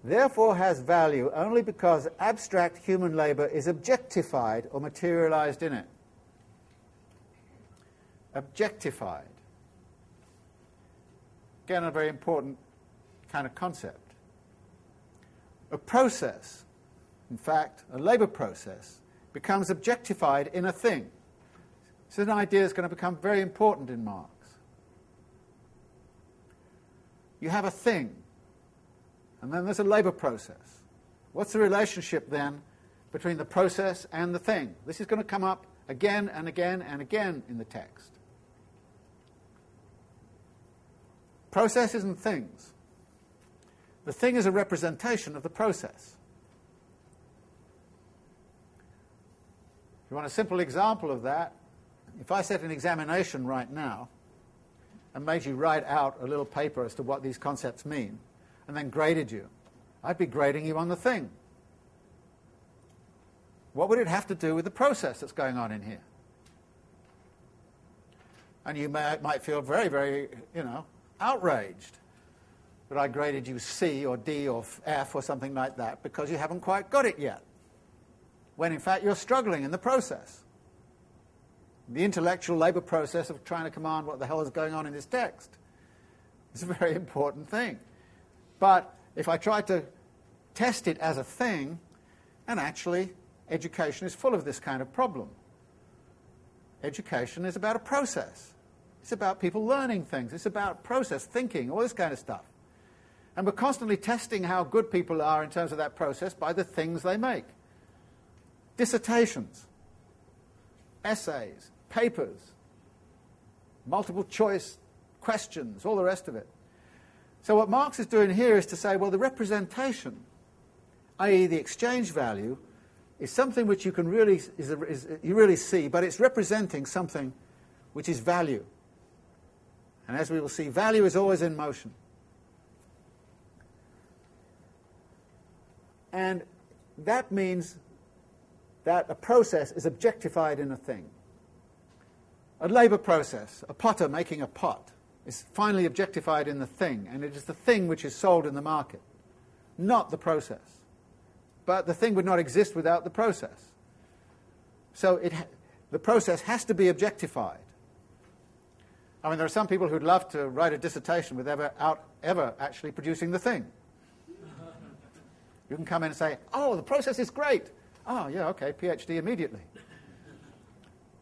[SPEAKER 2] therefore has value only because abstract human labour is objectified or materialised in it. Objectified. Again, a very important kind of concept. A process, in fact, a labour process, becomes objectified in a thing. This is an idea that's going to become very important in Marx. You have a thing, and then there's a labour process. What's the relationship then between the process and the thing? This is going to come up again and again and again in the text. Process isn't things. The thing is a representation of the process. If you want a simple example of that, if I set an examination right now and made you write out a little paper as to what these concepts mean, and then graded you, I'd be grading you on the thing. What would it have to do with the process that's going on in here? And you might feel very, very, outraged that I graded you C or D or F or something like that because you haven't quite got it yet, when in fact you're struggling in the process. The intellectual labour process of trying to command what the hell is going on in this text is a very important thing. But if I try to test it as a thing, and actually education is full of this kind of problem. Education is about a process. It's about people learning things. It's about process, thinking, all this kind of stuff. And we're constantly testing how good people are in terms of that process by the things they make. Dissertations, essays, papers, multiple choice questions, all the rest of it. So what Marx is doing here is to say, well, the representation, i.e. the exchange value, is something which you can really, you really see, but it's representing something which is value. And as we will see, value is always in motion. And that means that a process is objectified in a thing. A labour process, a potter making a pot, is finally objectified in the thing, and it is the thing which is sold in the market, not the process. But the thing would not exist without the process. So the process has to be objectified. I mean, there are some people who'd love to write a dissertation without ever actually producing the thing. You can come in and say, oh, the process is great. Oh, yeah, okay, PhD immediately.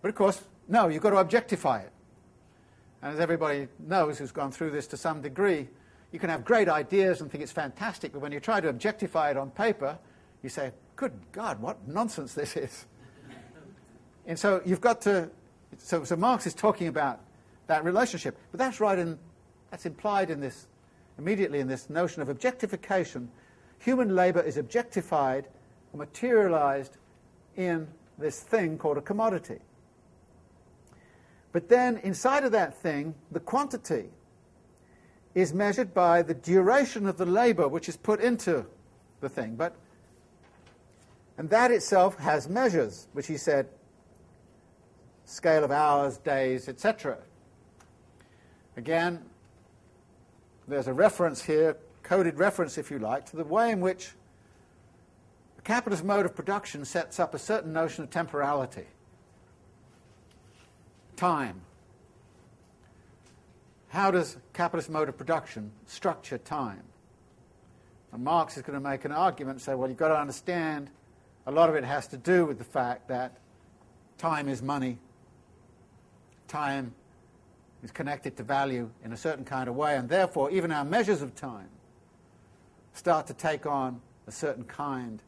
[SPEAKER 2] But of course, no, you've got to objectify it. And as everybody knows who's gone through this to some degree, you can have great ideas and think it's fantastic, but when you try to objectify it on paper, you say, good God, what nonsense this is. And so you've got to... So Marx is talking about that relationship. But that's implied in this, immediately in this notion of objectification. Human labour is objectified or materialised in this thing called a commodity. But then inside of that thing, the quantity is measured by the duration of the labour which is put into the thing. And that itself has measures, which he said, scale of hours, days, etc. Again, there's a reference here, coded reference if you like, to the way in which the capitalist mode of production sets up a certain notion of temporality. Time. How does capitalist mode of production structure time? And Marx is going to make an argument and say, well, you've got to understand a lot of it has to do with the fact that time is money. Time is connected to value in a certain kind of way, and therefore even our measures of time start to take on a certain kind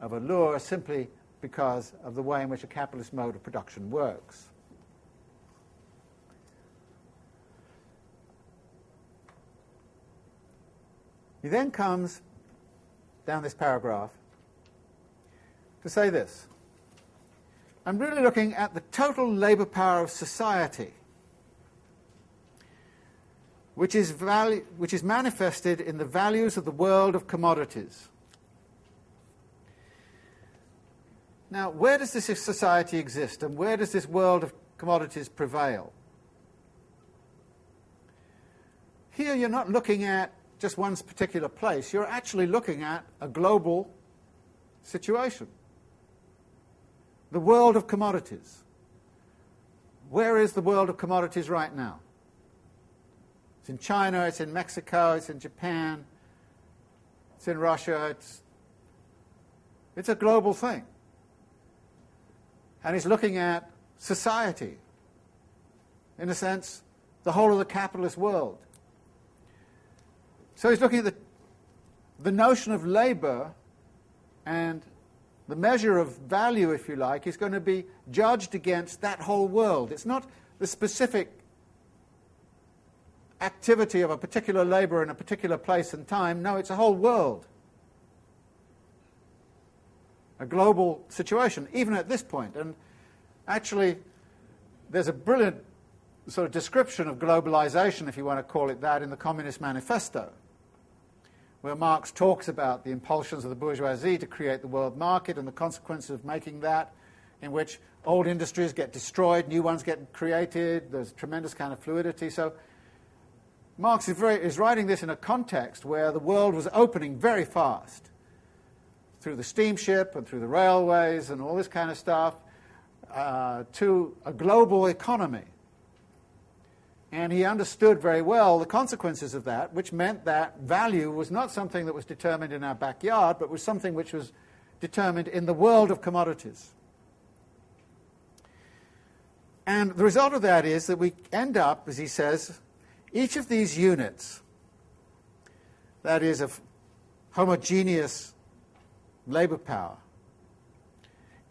[SPEAKER 2] of allure simply because of the way in which a capitalist mode of production works. He then comes down this paragraph to say this. I'm really looking at the total labour power of society, which is manifested in the values of the world of commodities. Now, where does this society exist, and where does this world of commodities prevail? Here you're not looking at just one particular place. You're actually looking at a global situation. The world of commodities. Where is the world of commodities right now? It's in China, it's in Mexico, it's in Japan, it's in Russia. It's a global thing. And he's looking at society, in a sense, the whole of the capitalist world. So he's looking at the notion of labour, and the measure of value, if you like, is going to be judged against that whole world. It's not the specific activity of a particular labourer in a particular place and time. No, it's a whole world. A global situation, even at this point. And actually, there's a brilliant sort of description of globalization, if you want to call it that, in the Communist Manifesto, where Marx talks about the impulsions of the bourgeoisie to create the world market and the consequences of making that, in which old industries get destroyed, new ones get created, there's tremendous kind of fluidity. So Marx is writing this in a context where the world was opening very fast, through the steamship and through the railways and all this kind of stuff, to a global economy. And he understood very well the consequences of that, which meant that value was not something that was determined in our backyard, but was something which was determined in the world of commodities. And the result of that is that we end up, as he says, each of these units, that is of homogeneous labour power,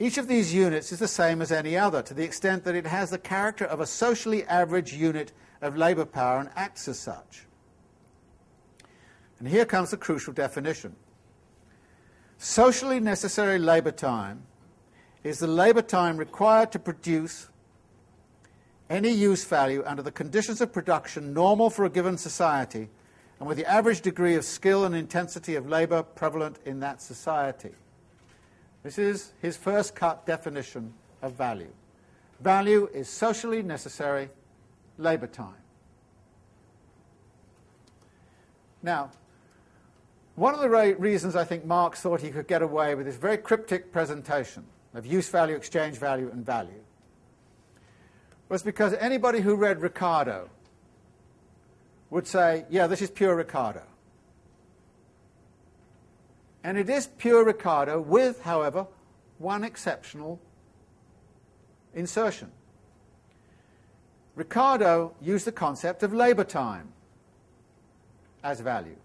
[SPEAKER 2] each of these units is the same as any other, to the extent that it has the character of a socially average unit of labour power and acts as such. And here comes the crucial definition. Socially necessary labour time is the labour time required to produce any use value under the conditions of production normal for a given society and with the average degree of skill and intensity of labour prevalent in that society. This is his first cut definition of value. Value is socially necessary labour time. Now, one of the reasons I think Marx thought he could get away with this very cryptic presentation of use value, exchange value, and value was because anybody who read Ricardo would say, yeah, this is pure Ricardo. And it is pure Ricardo with, however, one exceptional insertion. Ricardo used the concept of labour time as value.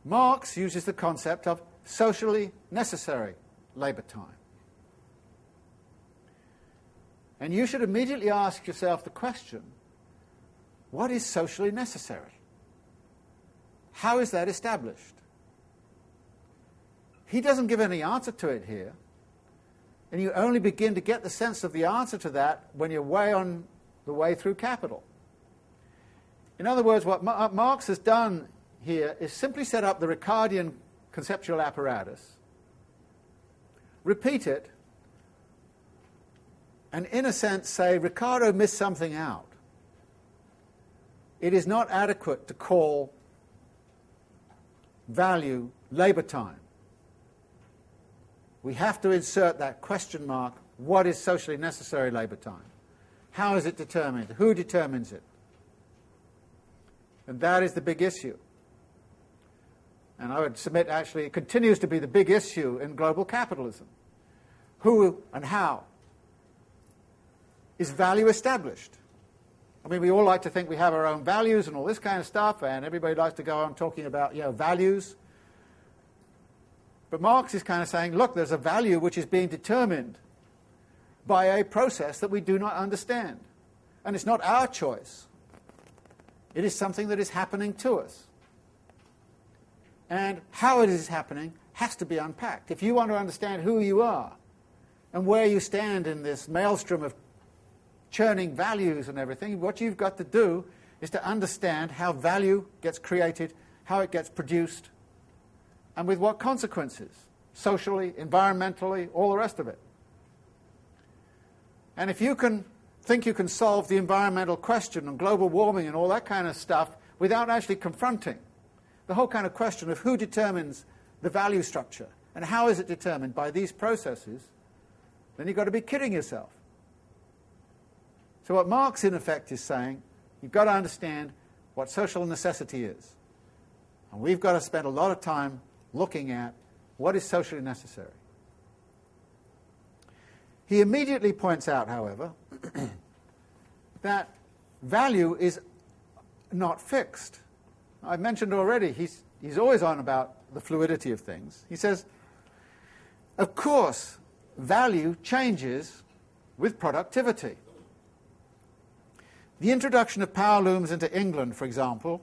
[SPEAKER 2] Marx uses the concept of socially necessary labour time. And you should immediately ask yourself the question, what is socially necessary? How is that established? He doesn't give any answer to it here, and you only begin to get the sense of the answer to that when you're way on the way through Capital. In other words, what Marx has done here is simply set up the Ricardian conceptual apparatus, repeat it, and in a sense say, Ricardo missed something out. It is not adequate to call value labour time. We have to insert that question mark, what is socially necessary labour time? How is it determined? Who determines it? And that is the big issue. And I would submit, actually, it continues to be the big issue in global capitalism. Who and how is value established? I mean, we all like to think we have our own values and all this kind of stuff, and everybody likes to go on talking about, values. But Marx is kind of saying, look, there's a value which is being determined by a process that we do not understand. And it's not our choice. It is something that is happening to us. And how it is happening has to be unpacked. If you want to understand who you are and where you stand in this maelstrom of churning values and everything, what you've got to do is to understand how value gets created, how it gets produced, and with what consequences, socially, environmentally, all the rest of it. And if you can think you can solve the environmental question and global warming and all that kind of stuff without actually confronting the whole kind of question of who determines the value structure and how is it determined by these processes, then you've got to be kidding yourself. So what Marx, in effect, is saying, you've got to understand what social necessity is. And we've got to spend a lot of time looking at what is socially necessary. He immediately points out, however, that value is not fixed. I mentioned already, he's always on about the fluidity of things. He says, of course, value changes with productivity. The introduction of power looms into England, for example,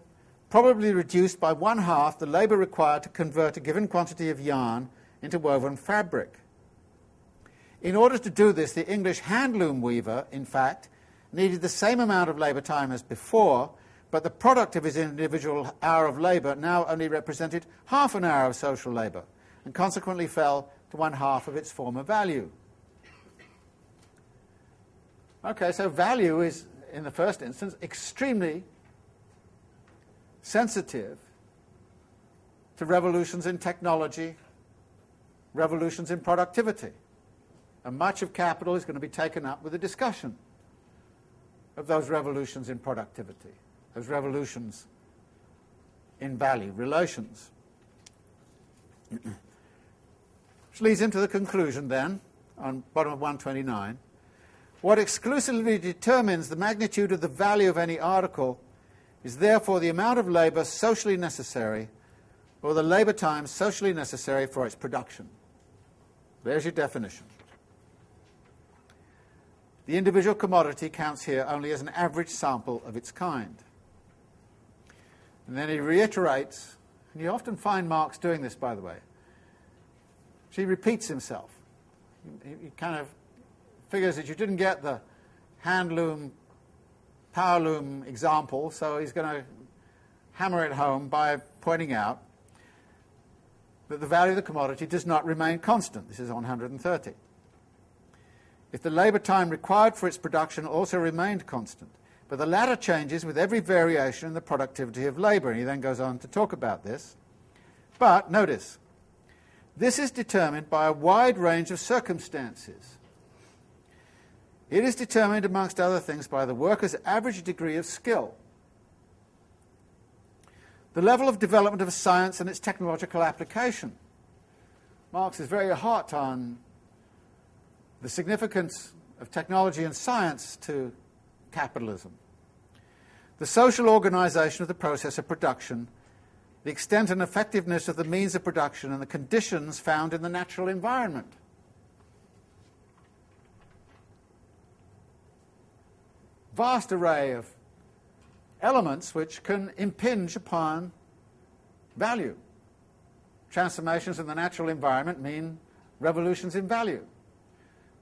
[SPEAKER 2] probably reduced by 1/2 the labour required to convert a given quantity of yarn into woven fabric. In order to do this, the English handloom weaver, in fact, needed the same amount of labour time as before, but the product of his individual hour of labour now only represented half an hour of social labour, and consequently fell to 1/2 of its former value. Okay, so value is, in the first instance, extremely sensitive to revolutions in technology, revolutions in productivity. And much of capital is going to be taken up with a discussion of those revolutions in productivity, those revolutions in value relations. Which leads into the conclusion then, on bottom of 129. What exclusively determines the magnitude of the value of any article is therefore the amount of labour socially necessary, or the labour time socially necessary for its production. There's your definition. The individual commodity counts here only as an average sample of its kind. And then he reiterates, and you often find Marx doing this, by the way. He repeats himself. He kind of figures that you didn't get the handloom, power loom example, so he's going to hammer it home by pointing out that the value of the commodity does not remain constant. This is on 130. If the labour time required for its production also remained constant, but the latter changes with every variation in the productivity of labour. And he then goes on to talk about this. But, notice, this is determined by a wide range of circumstances. It is determined, amongst other things, by the worker's average degree of skill, the level of development of science and its technological application. Marx is very hot on the significance of technology and science to capitalism, the social organisation of the process of production, the extent and effectiveness of the means of production, and the conditions found in the natural environment. Vast array of elements which can impinge upon value. Transformations in the natural environment mean revolutions in value.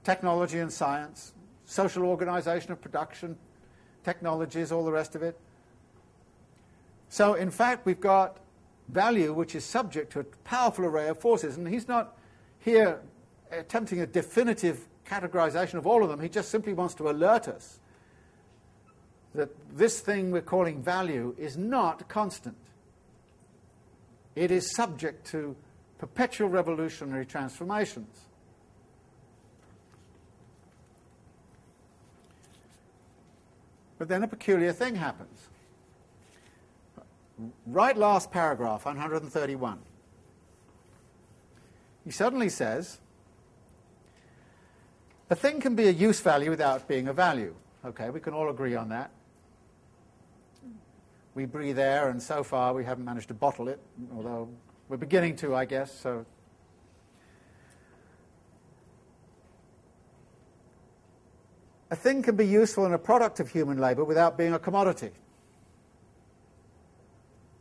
[SPEAKER 2] Technology and science, social organisation of production, technologies, all the rest of it. So, in fact, we've got value which is subject to a powerful array of forces, and he's not here attempting a definitive categorization of all of them. He just simply wants to alert us that this thing we're calling value is not constant. It is subject to perpetual revolutionary transformations. But then a peculiar thing happens. Right last paragraph, 131. He suddenly says, a thing can be a use value without being a value. Okay, we can all agree on that. We breathe air, and so far we haven't managed to bottle it, although we're beginning to, I guess. So, a thing can be useful and a product of human labour without being a commodity.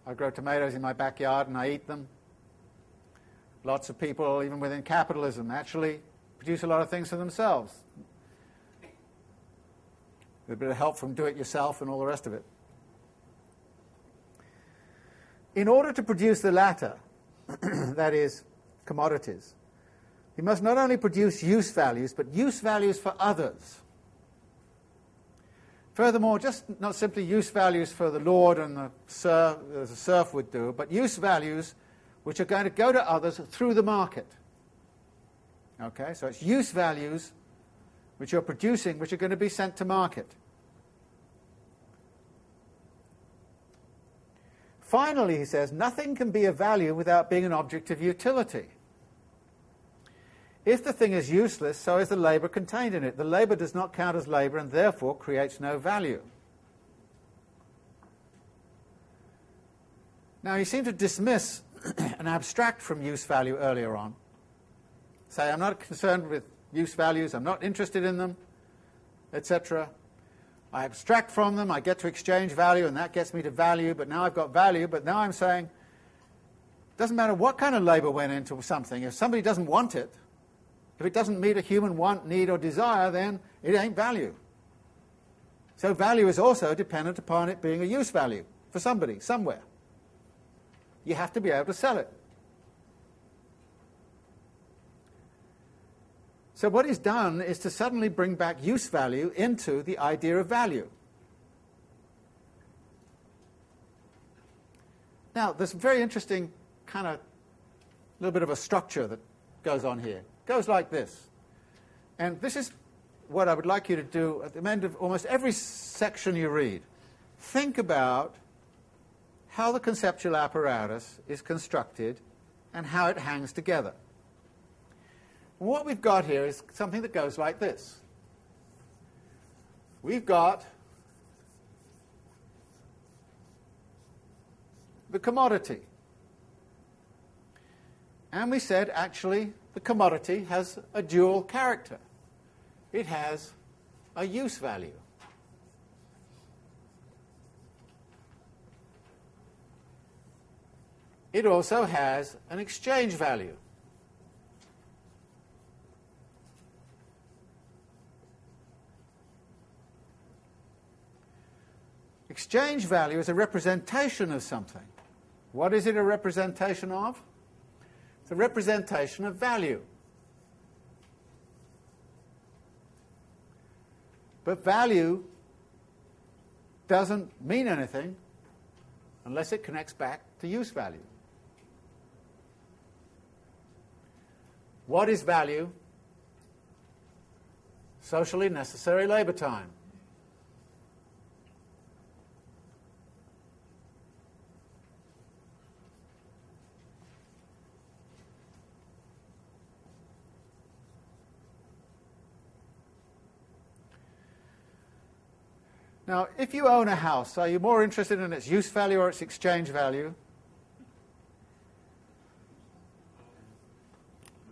[SPEAKER 2] I grow tomatoes in my backyard and I eat them. Lots of people, even within capitalism, actually produce a lot of things for themselves. With a bit of help from do-it-yourself and all the rest of it. In order to produce the latter, that is, commodities, you must not only produce use values, but use values for others. Furthermore, just not simply use values for the lord and the serf, as a serf would do, but use values which are going to go to others through the market. Okay, so it's use values which you're producing, which are going to be sent to market. Finally, he says, nothing can be of value without being an object of utility. If the thing is useless, so is the labour contained in it. The labour does not count as labour and therefore creates no value. Now, you seem to dismiss and abstract from use value earlier on. Say, I'm not concerned with use values, I'm not interested in them, etc. I abstract from them, I get to exchange value, and that gets me to value, but now I've got value, but now I'm saying, it doesn't matter what kind of labour went into something. If somebody doesn't want it, if it doesn't meet a human want, need, or desire, then it ain't value. So value is also dependent upon it being a use value for somebody, somewhere. You have to be able to sell it. So what he's done is to suddenly bring back use value into the idea of value. Now, there's a very interesting kind of little bit of a structure that goes on here. It goes like this. And this is what I would like you to do at the end of almost every section you read. Think about how the conceptual apparatus is constructed and how it hangs together. What we've got here is something that goes like this. We've got the commodity. And we said, actually, the commodity has a dual character. It has a use value. It also has an exchange value. Exchange value is a representation of something. What is it a representation of? It's a representation of value. But value doesn't mean anything unless it connects back to use value. What is value? Socially necessary labour time. Now, if you own a house, are you more interested in its use value or its exchange value?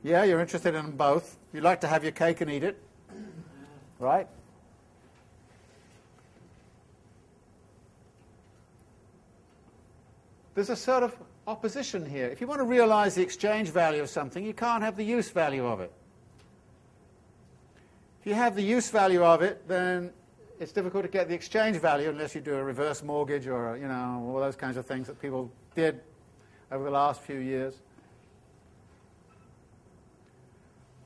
[SPEAKER 2] Yeah, you're interested in them both. You'd like to have your cake and eat it, right? There's a sort of opposition here. If you want to realize the exchange value of something, you can't have the use value of it. If you have the use value of it, then it's difficult to get the exchange value unless you do a reverse mortgage or, you know, all those kinds of things that people did over the last few years.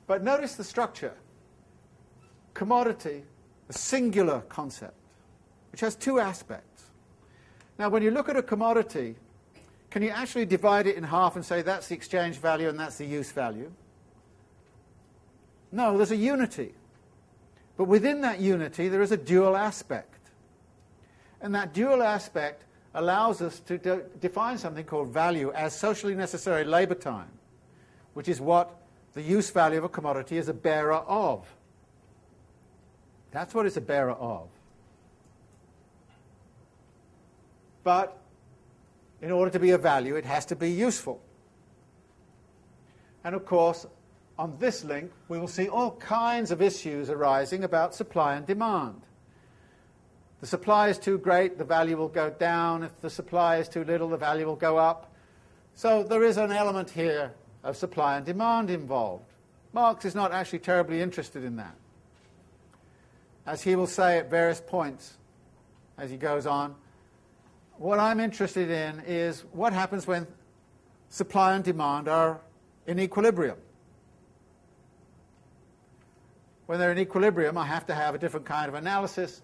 [SPEAKER 2] But notice the structure. Commodity, a singular concept, which has two aspects. Now, when you look at a commodity, can you actually divide it in half and say that's the exchange value and that's the use value? No, there's a unity. But within that unity, there is a dual aspect. And that dual aspect allows us to define something called value as socially necessary labour time, which is what the use value of a commodity is a bearer of. That's what it's a bearer of. But in order to be a value, it has to be useful. And of course, on this link, we will see all kinds of issues arising about supply and demand. The supply is too great, the value will go down. If the supply is too little, the value will go up. So there is an element here of supply and demand involved. Marx is not actually terribly interested in that. As he will say at various points as he goes on, what I'm interested in is what happens when supply and demand are in equilibrium. When they're in equilibrium, I have to have a different kind of analysis,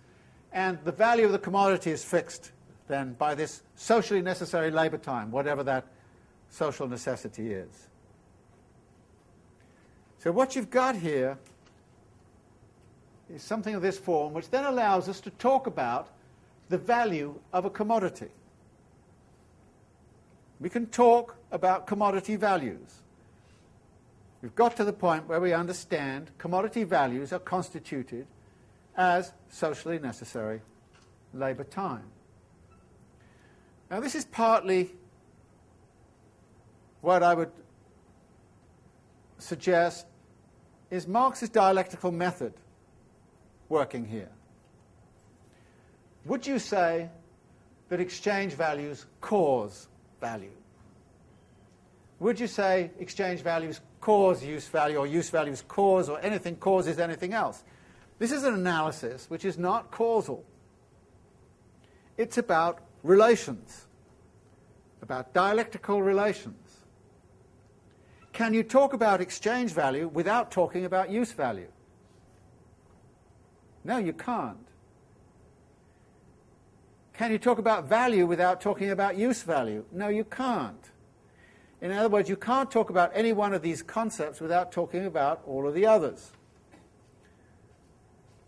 [SPEAKER 2] and the value of the commodity is fixed then by this socially necessary labour time, whatever that social necessity is. So what you've got here is something of this form, which then allows us to talk about the value of a commodity. We can talk about commodity values. We've got to the point where we understand commodity values are constituted as socially necessary labour time. Now this is partly what I would suggest is Marx's dialectical method working here. Would you say that exchange values cause value? Would you say exchange values cause use value, or use values cause, or anything causes anything else? This is an analysis which is not causal. It's about relations, about dialectical relations. Can you talk about exchange value without talking about use value? No, you can't. Can you talk about value without talking about use value? No, you can't. In other words, you can't talk about any one of these concepts without talking about all of the others.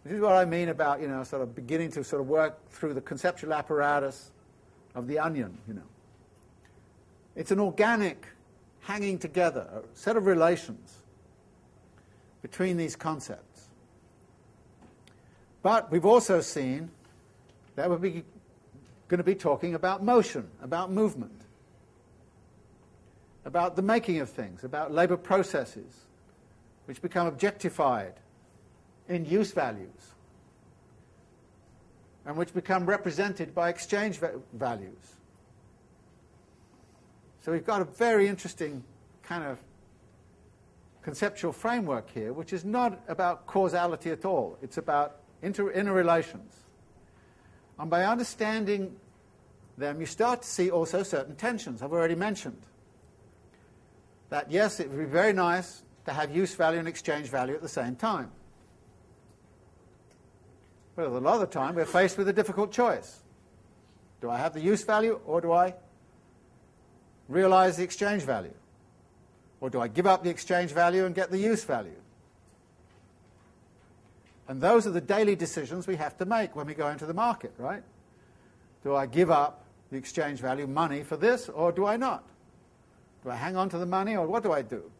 [SPEAKER 2] This is what I mean about, sort of beginning to sort of work through the conceptual apparatus of the onion, It's an organic hanging together, a set of relations between these concepts. But we've also seen that we're going to be talking about motion, about movement, about the making of things, about labour processes which become objectified in use values and which become represented by exchange values. So we've got a very interesting kind of conceptual framework here, which is not about causality at all. It's about interrelations. And by understanding them, you start to see also certain tensions. I've already mentioned that, yes, it would be very nice to have use value and exchange value at the same time. But a lot of the time, we're faced with a difficult choice. Do I have the use value, or do I realize the exchange value? Or do I give up the exchange value and get the use value? And those are the daily decisions we have to make when we go into the market, right? Do I give up the exchange value, money, for this, or do I not? Do I hang on to the money, or what do I do?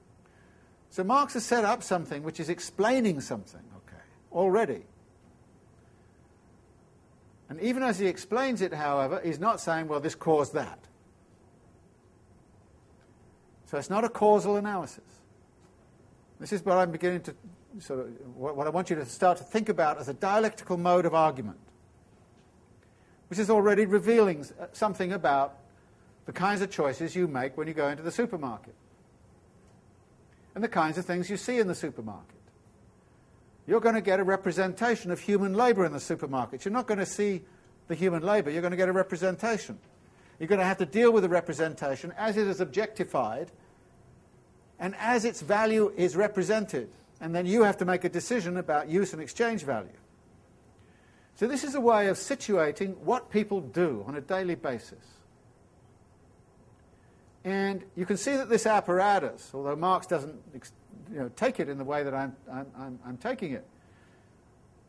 [SPEAKER 2] So Marx has set up something which is explaining something, already. And even as he explains it, however, he's not saying, well, this caused that. So it's not a causal analysis. This is what I'm beginning to what I want you to start to think about as a dialectical mode of argument, which is already revealing something about the kinds of choices you make when you go into the supermarket and the kinds of things you see in the supermarket. You're going to get a representation of human labour in the supermarket. You're not going to see the human labour, you're going to get a representation. You're going to have to deal with the representation as it is objectified and as its value is represented. And then you have to make a decision about use and exchange value. So this is a way of situating what people do on a daily basis. And you can see that this apparatus, although Marx doesn't take it in the way that I'm taking it,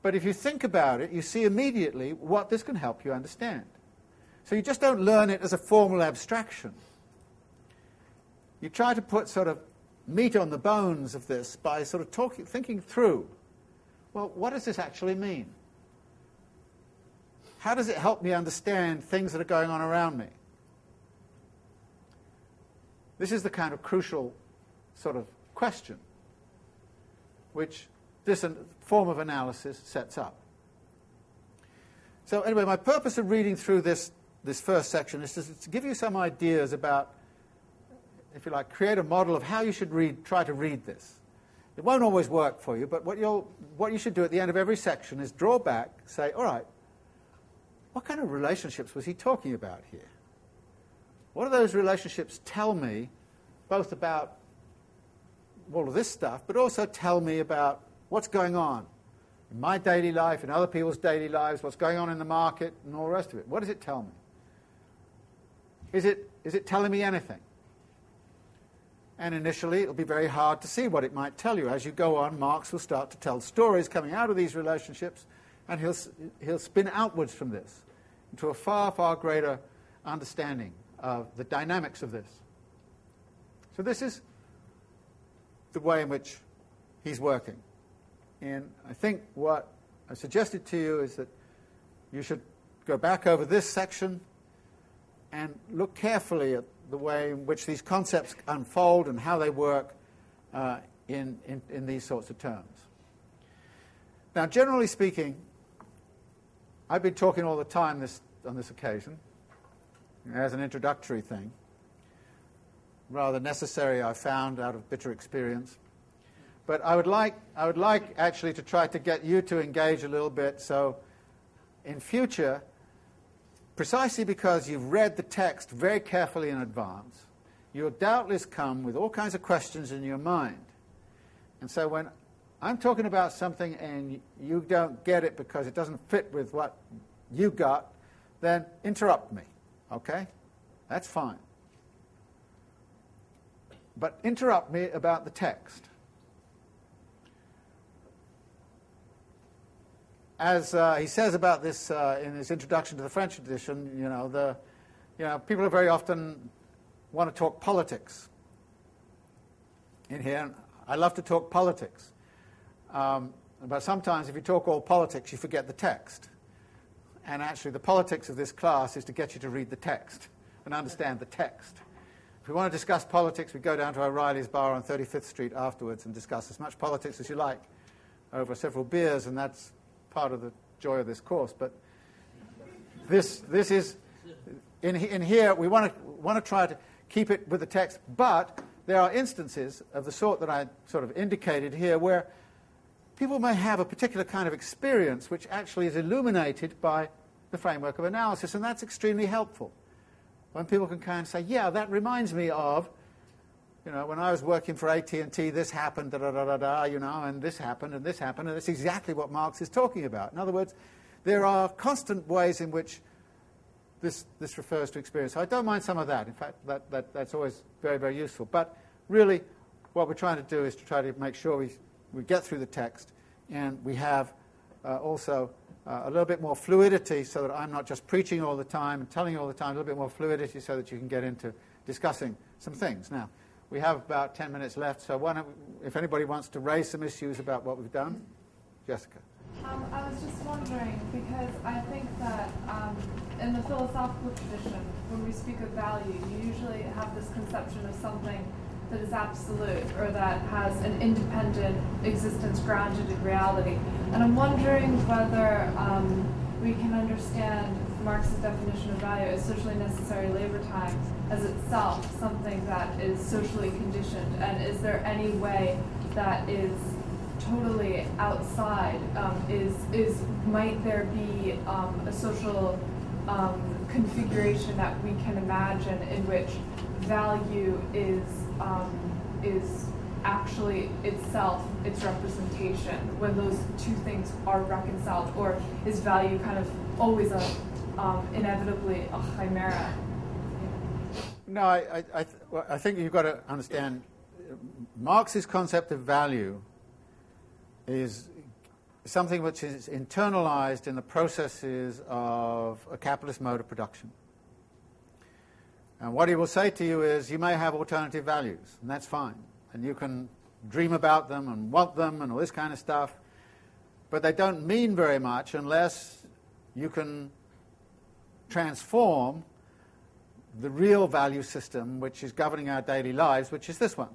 [SPEAKER 2] but if you think about it, you see immediately what this can help you understand. So you just don't learn it as a formal abstraction. You try to put sort of meat on the bones of this by sort of thinking through, well, what does this actually mean? How does it help me understand things that are going on around me? This is the kind of crucial sort of question which this form of analysis sets up. So anyway, my purpose of reading through this first section is to give you some ideas about, if you like, create a model of how you should try to read this. It won't always work for you, but what you should do at the end of every section is draw back, say, all right, what kind of relationships was he talking about here? What do those relationships tell me, both about all of this stuff, but also tell me about what's going on in my daily life, in other people's daily lives, what's going on in the market, and all the rest of it. What does it tell me? Is it telling me anything? And initially, it'll be very hard to see what it might tell you. As you go on, Marx will start to tell stories coming out of these relationships, and he'll spin outwards from this into a far, far greater understanding of the dynamics of this. So this is the way in which he's working. And I think what I suggested to you is that you should go back over this section and look carefully at the way in which these concepts unfold and how they work in these sorts of terms. Now, generally speaking, I've been talking all the time on this occasion as an introductory thing, rather necessary, I found, out of bitter experience. But I would like actually to try to get you to engage a little bit, so in future, precisely because you've read the text very carefully in advance, you'll doubtless come with all kinds of questions in your mind. And so when I'm talking about something and you don't get it because it doesn't fit with what you got, then interrupt me, okay? That's fine. But interrupt me about the text. As he says about this in his introduction to the French edition, people very often want to talk politics. In here, I love to talk politics. But sometimes if you talk all politics, you forget the text. And actually the politics of this class is to get you to read the text and understand the text. If we want to discuss politics, we go down to O'Reilly's bar on 35th Street afterwards and discuss as much politics as you like over several beers, and that's part of the joy of this course. But this is in here we want to try to keep it with the text, but there are instances of the sort that I sort of indicated here where people may have a particular kind of experience which actually is illuminated by the framework of analysis, and that's extremely helpful. When people can kind of say, yeah, that reminds me of, when I was working for AT&T, this happened, and this happened, and this happened, and it's exactly what Marx is talking about. In other words, there are constant ways in which this refers to experience. So I don't mind some of that. In fact, that's always very, very useful. But really, what we're trying to do is to try to make sure we get through the text, and we have also a little bit more fluidity, so that I'm not just preaching all the time and telling you all the time, a little bit more fluidity so that you can get into discussing some things. Now, we have about 10 minutes left, so if anybody wants to raise some issues about what we've done. Jessica.
[SPEAKER 3] I was just wondering, because I think that in the philosophical tradition, when we speak of value, you usually have this conception of something that is absolute or that has an independent existence grounded in reality. And I'm wondering whether we can understand Marx's definition of value as socially necessary labor time as itself something that is socially conditioned, and is there any way that is totally outside? Might there be a social configuration that we can imagine in which value is actually itself its representation, when those two things are reconciled, or is value kind of always inevitably a chimera?
[SPEAKER 2] No, I think you've got to understand Marx's concept of value is something which is internalized in the processes of a capitalist mode of production. And what he will say to you is, you may have alternative values, and that's fine. And you can dream about them and want them and all this kind of stuff, but they don't mean very much unless you can transform the real value system which is governing our daily lives, which is this one.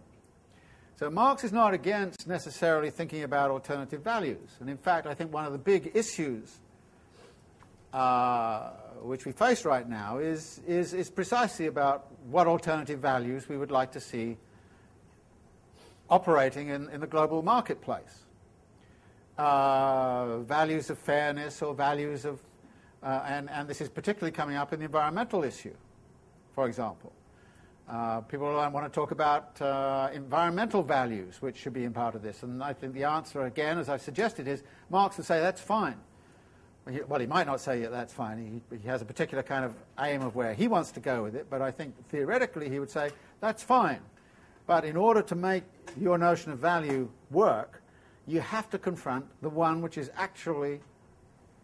[SPEAKER 2] So Marx is not against necessarily thinking about alternative values. And in fact, I think one of the big issues which we face right now is precisely about what alternative values we would like to see operating in the global marketplace. Values of fairness or values of, and this is particularly coming up in the environmental issue, for example. People want to talk about environmental values, which should be in part of this. And I think the answer, again, as I've suggested, is Marx would say that's fine. Well, he might not say that's fine. He has a particular kind of aim of where he wants to go with it. But I think theoretically he would say that's fine. But in order to make your notion of value work, you have to confront the one which is actually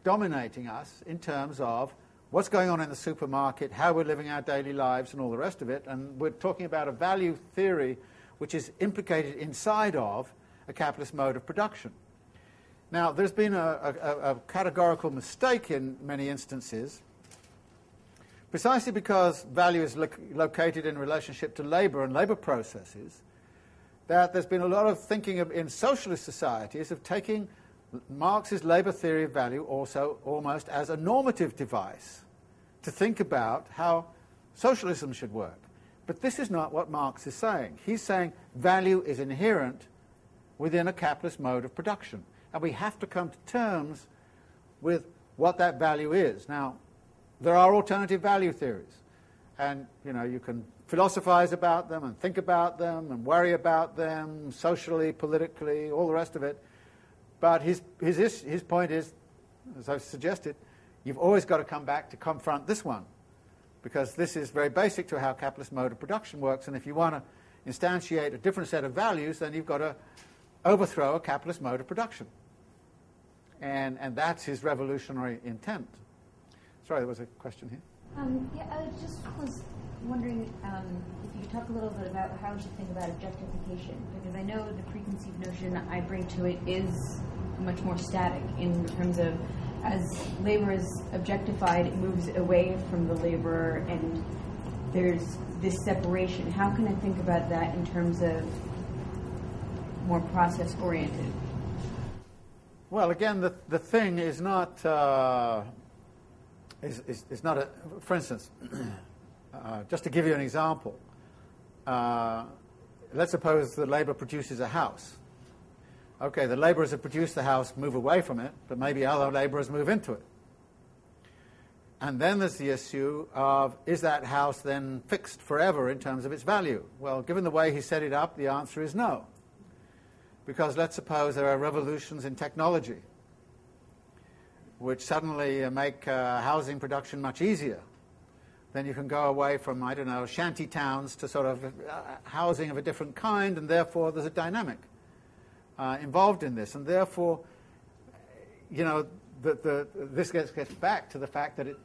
[SPEAKER 2] dominating us in terms of what's going on in the supermarket, how we're living our daily lives, and all the rest of it. And we're talking about a value theory which is implicated inside of a capitalist mode of production. Now, there's been a categorical mistake in many instances, precisely because value is located in relationship to labour and labour processes, that there's been a lot of thinking in socialist societies of taking Marx's labour theory of value also almost as a normative device to think about how socialism should work. But this is not what Marx is saying. He's saying value is inherent within a capitalist mode of production. And we have to come to terms with what that value is. Now, there are alternative value theories. And, you can philosophize about them and think about them and worry about them socially, politically, all the rest of it. But his point is, as I've suggested, you've always got to come back to confront this one, because this is very basic to how capitalist mode of production works. And if you want to instantiate a different set of values, then you've got to overthrow a capitalist mode of production. And that's his revolutionary intent. Sorry, there was a question here.
[SPEAKER 4] Yeah, I just was wondering if you could talk a little bit about how we should think about objectification, because I know the preconceived notion I bring to it is much more static in terms of as labor is objectified, it moves away from the laborer, and there's this separation. How can I think about that in terms of more process-oriented?
[SPEAKER 2] Well, again, the thing is not is not a. For instance, just to give you an example, let's suppose the labour produces a house. Okay, the labourers have produced the house, move away from it, but maybe other labourers move into it. And then there's the issue of, is that house then fixed forever in terms of its value? Well, given the way he set it up, the answer is no. Because let's suppose there are revolutions in technology which suddenly make housing production much easier. Then you can go away from, I don't know, shanty towns to sort of housing of a different kind, and therefore there's a dynamic involved in this. And therefore, this gets back to the fact that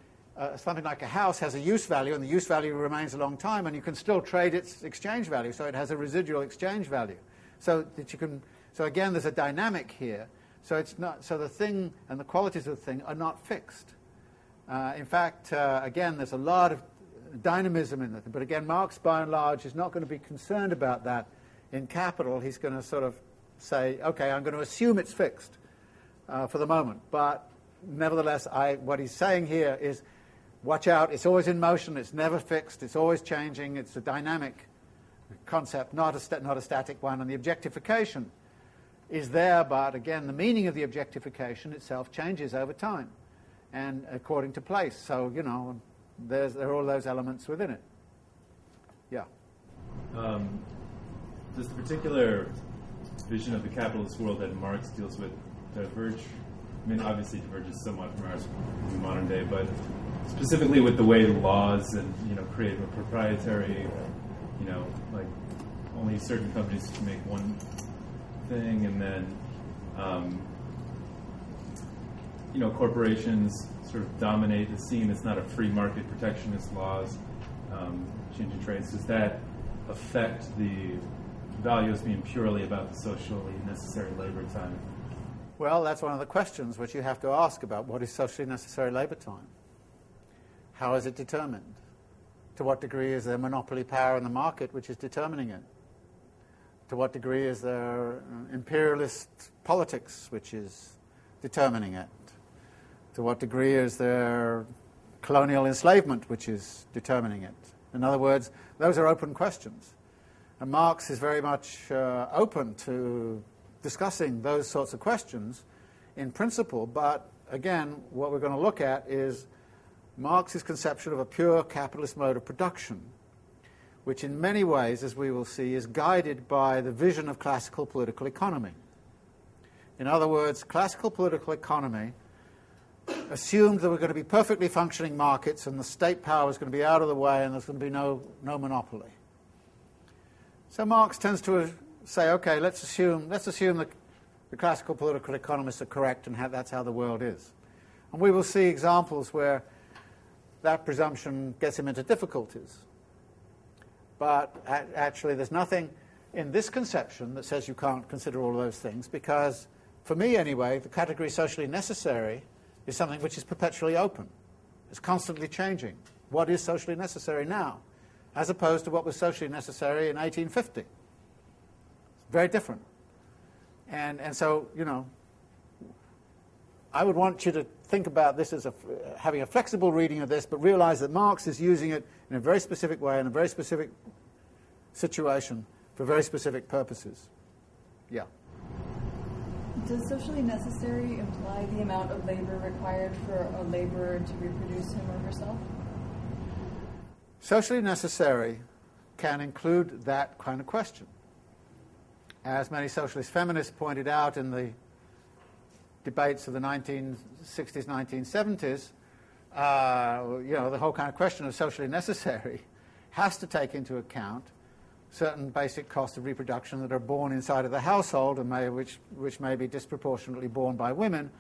[SPEAKER 2] something like a house has a use value, and the use value remains a long time, and you can still trade its exchange value, so it has a residual exchange value. So that you can. So again, there's a dynamic here. So it's not. So the thing and the qualities of the thing are not fixed. In fact, again, there's a lot of dynamism in it. But again, Marx, by and large, is not going to be concerned about that in Capital. He's going to sort of say, okay, I'm going to assume it's fixed for the moment. But nevertheless, what he's saying here is, watch out. It's always in motion. It's never fixed. It's always changing. It's a dynamic concept, not a static one. And the objectification is there, but again, the meaning of the objectification itself changes over time and according to place. So, there are all those elements within it. Yeah.
[SPEAKER 5] Does the particular vision of the capitalist world that Marx deals with diverge? I mean, obviously diverges somewhat from ours in modern day, but specifically with the way laws and, create a proprietary, like only certain companies can make one thing, and then, corporations sort of dominate the scene. It's not a free market, protectionist laws, changing trades. Does that affect the value as being purely about the socially necessary labor time?
[SPEAKER 2] Well, that's one of the questions which you have to ask about what is socially necessary labor time. How is it determined? To what degree is there monopoly power in the market which is determining it? To what degree is there imperialist politics which is determining it? To what degree is there colonial enslavement which is determining it? In other words, those are open questions. And Marx is very much open to discussing those sorts of questions in principle, but again, what we're going to look at is Marx's conception of a pure capitalist mode of production, which in many ways, as we will see, is guided by the vision of classical political economy. In other words, classical political economy assumed there were going to be perfectly functioning markets and the state power was going to be out of the way and there's going to be no monopoly. So Marx tends to say, okay, let's assume that the classical political economists are correct and that's how the world is. And we will see examples where that presumption gets him into difficulties. But actually there's nothing in this conception that says you can't consider all of those things, because, for me anyway, the category socially necessary is something which is perpetually open. It's constantly changing. What is socially necessary now, as opposed to what was socially necessary in 1850? It's very different. And so, you know, I would want you to think about this as having a flexible reading of this, but realize that Marx is using it in a very specific way, in a very specific situation, for very specific purposes. Yeah.
[SPEAKER 6] Does socially necessary imply the amount of labor required for a laborer to reproduce him or herself?
[SPEAKER 2] Socially necessary can include that kind of question. As many socialist feminists pointed out in the debates of the 1960s, 1970s, you know, the whole kind of question of socially necessary has to take into account certain basic costs of reproduction that are borne inside of the household and which may be disproportionately borne by women,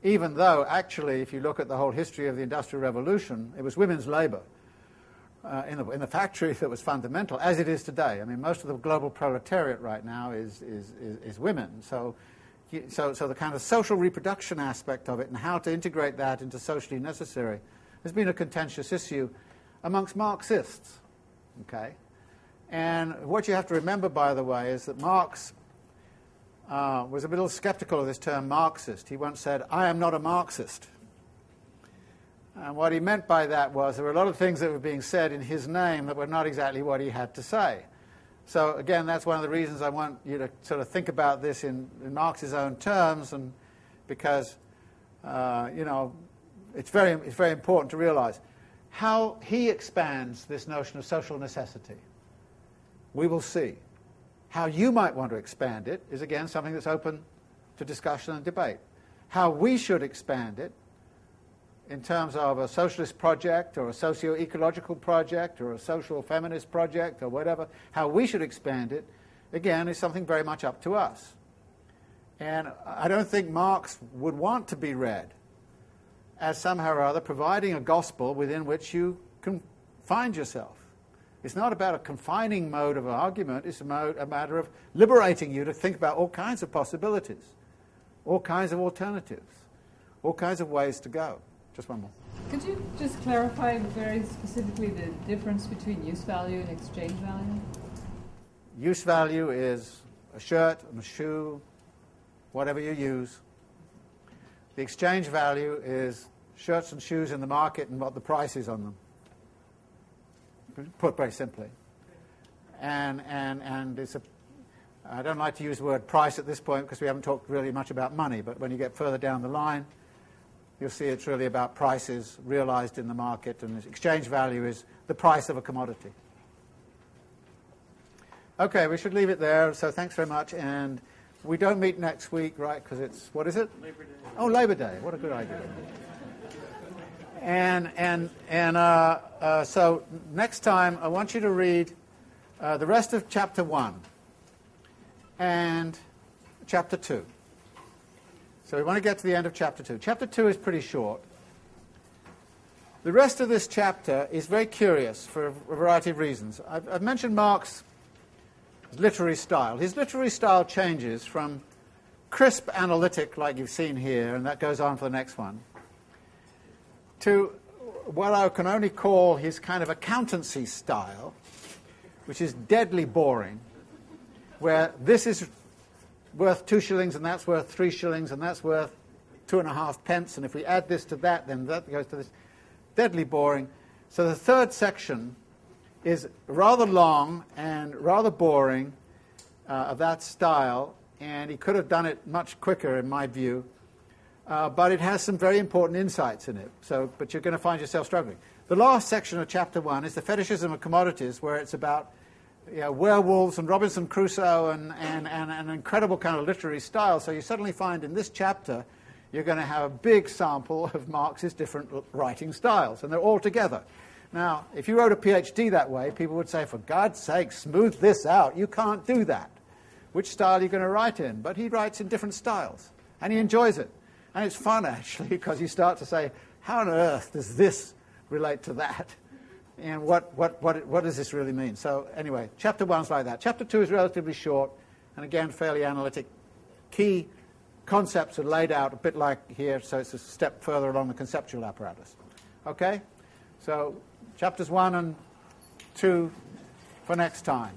[SPEAKER 2] even though actually, if you look at the whole history of the Industrial Revolution, it was women's labor in the factory that was fundamental, as it is today. I mean, most of the global proletariat right now is women. So the kind of social reproduction aspect of it and how to integrate that into socially necessary has been a contentious issue amongst Marxists. Okay? And what you have to remember, by the way, is that Marx was a little skeptical of this term Marxist. He once said, "I am not a Marxist." And what he meant by that was there were a lot of things that were being said in his name that were not exactly what he had to say. So again, that's one of the reasons I want you to sort of think about this in Marx's own terms, and because you know, it's very important to realize how he expands this notion of social necessity. We will see. How you might want to expand it is, again, something that's open to discussion and debate. How we should expand it in terms of a socialist project or a socio-ecological project or a social feminist project or whatever, how we should expand it, again, is something very much up to us. And I don't think Marx would want to be read as somehow or other providing a gospel within which you can find yourself. It's not about a confining mode of argument, it's a matter of liberating you to think about all kinds of possibilities, all kinds of alternatives, all kinds of ways to go. Just one more.
[SPEAKER 7] Could you just clarify very specifically the difference between use value and exchange value?
[SPEAKER 2] Use value is a shirt and a shoe, whatever you use. The exchange value is shirts and shoes in the market and what the price is on them, put very simply. And it's I don't like to use the word price at this point because we haven't talked really much about money, but when you get further down the line, you'll see it's really about prices realized in the market, and exchange value is the price of a commodity. Okay, we should leave it there, so thanks very much, and we don't meet next week, right, because it's, what is it?
[SPEAKER 8] Labor Day.
[SPEAKER 2] Oh, Labor Day, what a good idea. So next time I want you to read the rest of Chapter 1 and Chapter 2. So we want to get to the end of Chapter 2. Chapter 2 is pretty short. The rest of this chapter is very curious for a variety of reasons. I've mentioned Marx's literary style. His literary style changes from crisp analytic, like you've seen here, and that goes on for the next one, to what I can only call his kind of accountancy style, which is deadly boring, where this is worth 2 shillings and that's worth 3 shillings and that's worth 2.5 pence, and if we add this to that, then that goes to this. Deadly boring. So the third section is rather long and rather boring, of that style, and he could have done it much quicker, in my view. But it has some very important insights in it. But you're going to find yourself struggling. The last section of chapter 1 is the fetishism of commodities, where it's about werewolves and Robinson Crusoe and an incredible kind of literary style. So you suddenly find in this chapter you're going to have a big sample of Marx's different writing styles, and they're all together. Now, if you wrote a PhD that way, people would say, for God's sake, smooth this out. You can't do that. Which style are you going to write in? But he writes in different styles, and he enjoys it. And it's fun, actually, because you start to say, how on earth does this relate to that? And what does this really mean? So anyway, chapter 1's like that. Chapter 2 is relatively short, and again, fairly analytic. Key concepts are laid out a bit like here, so it's a step further along the conceptual apparatus. Okay? So chapters 1 and 2 for next time.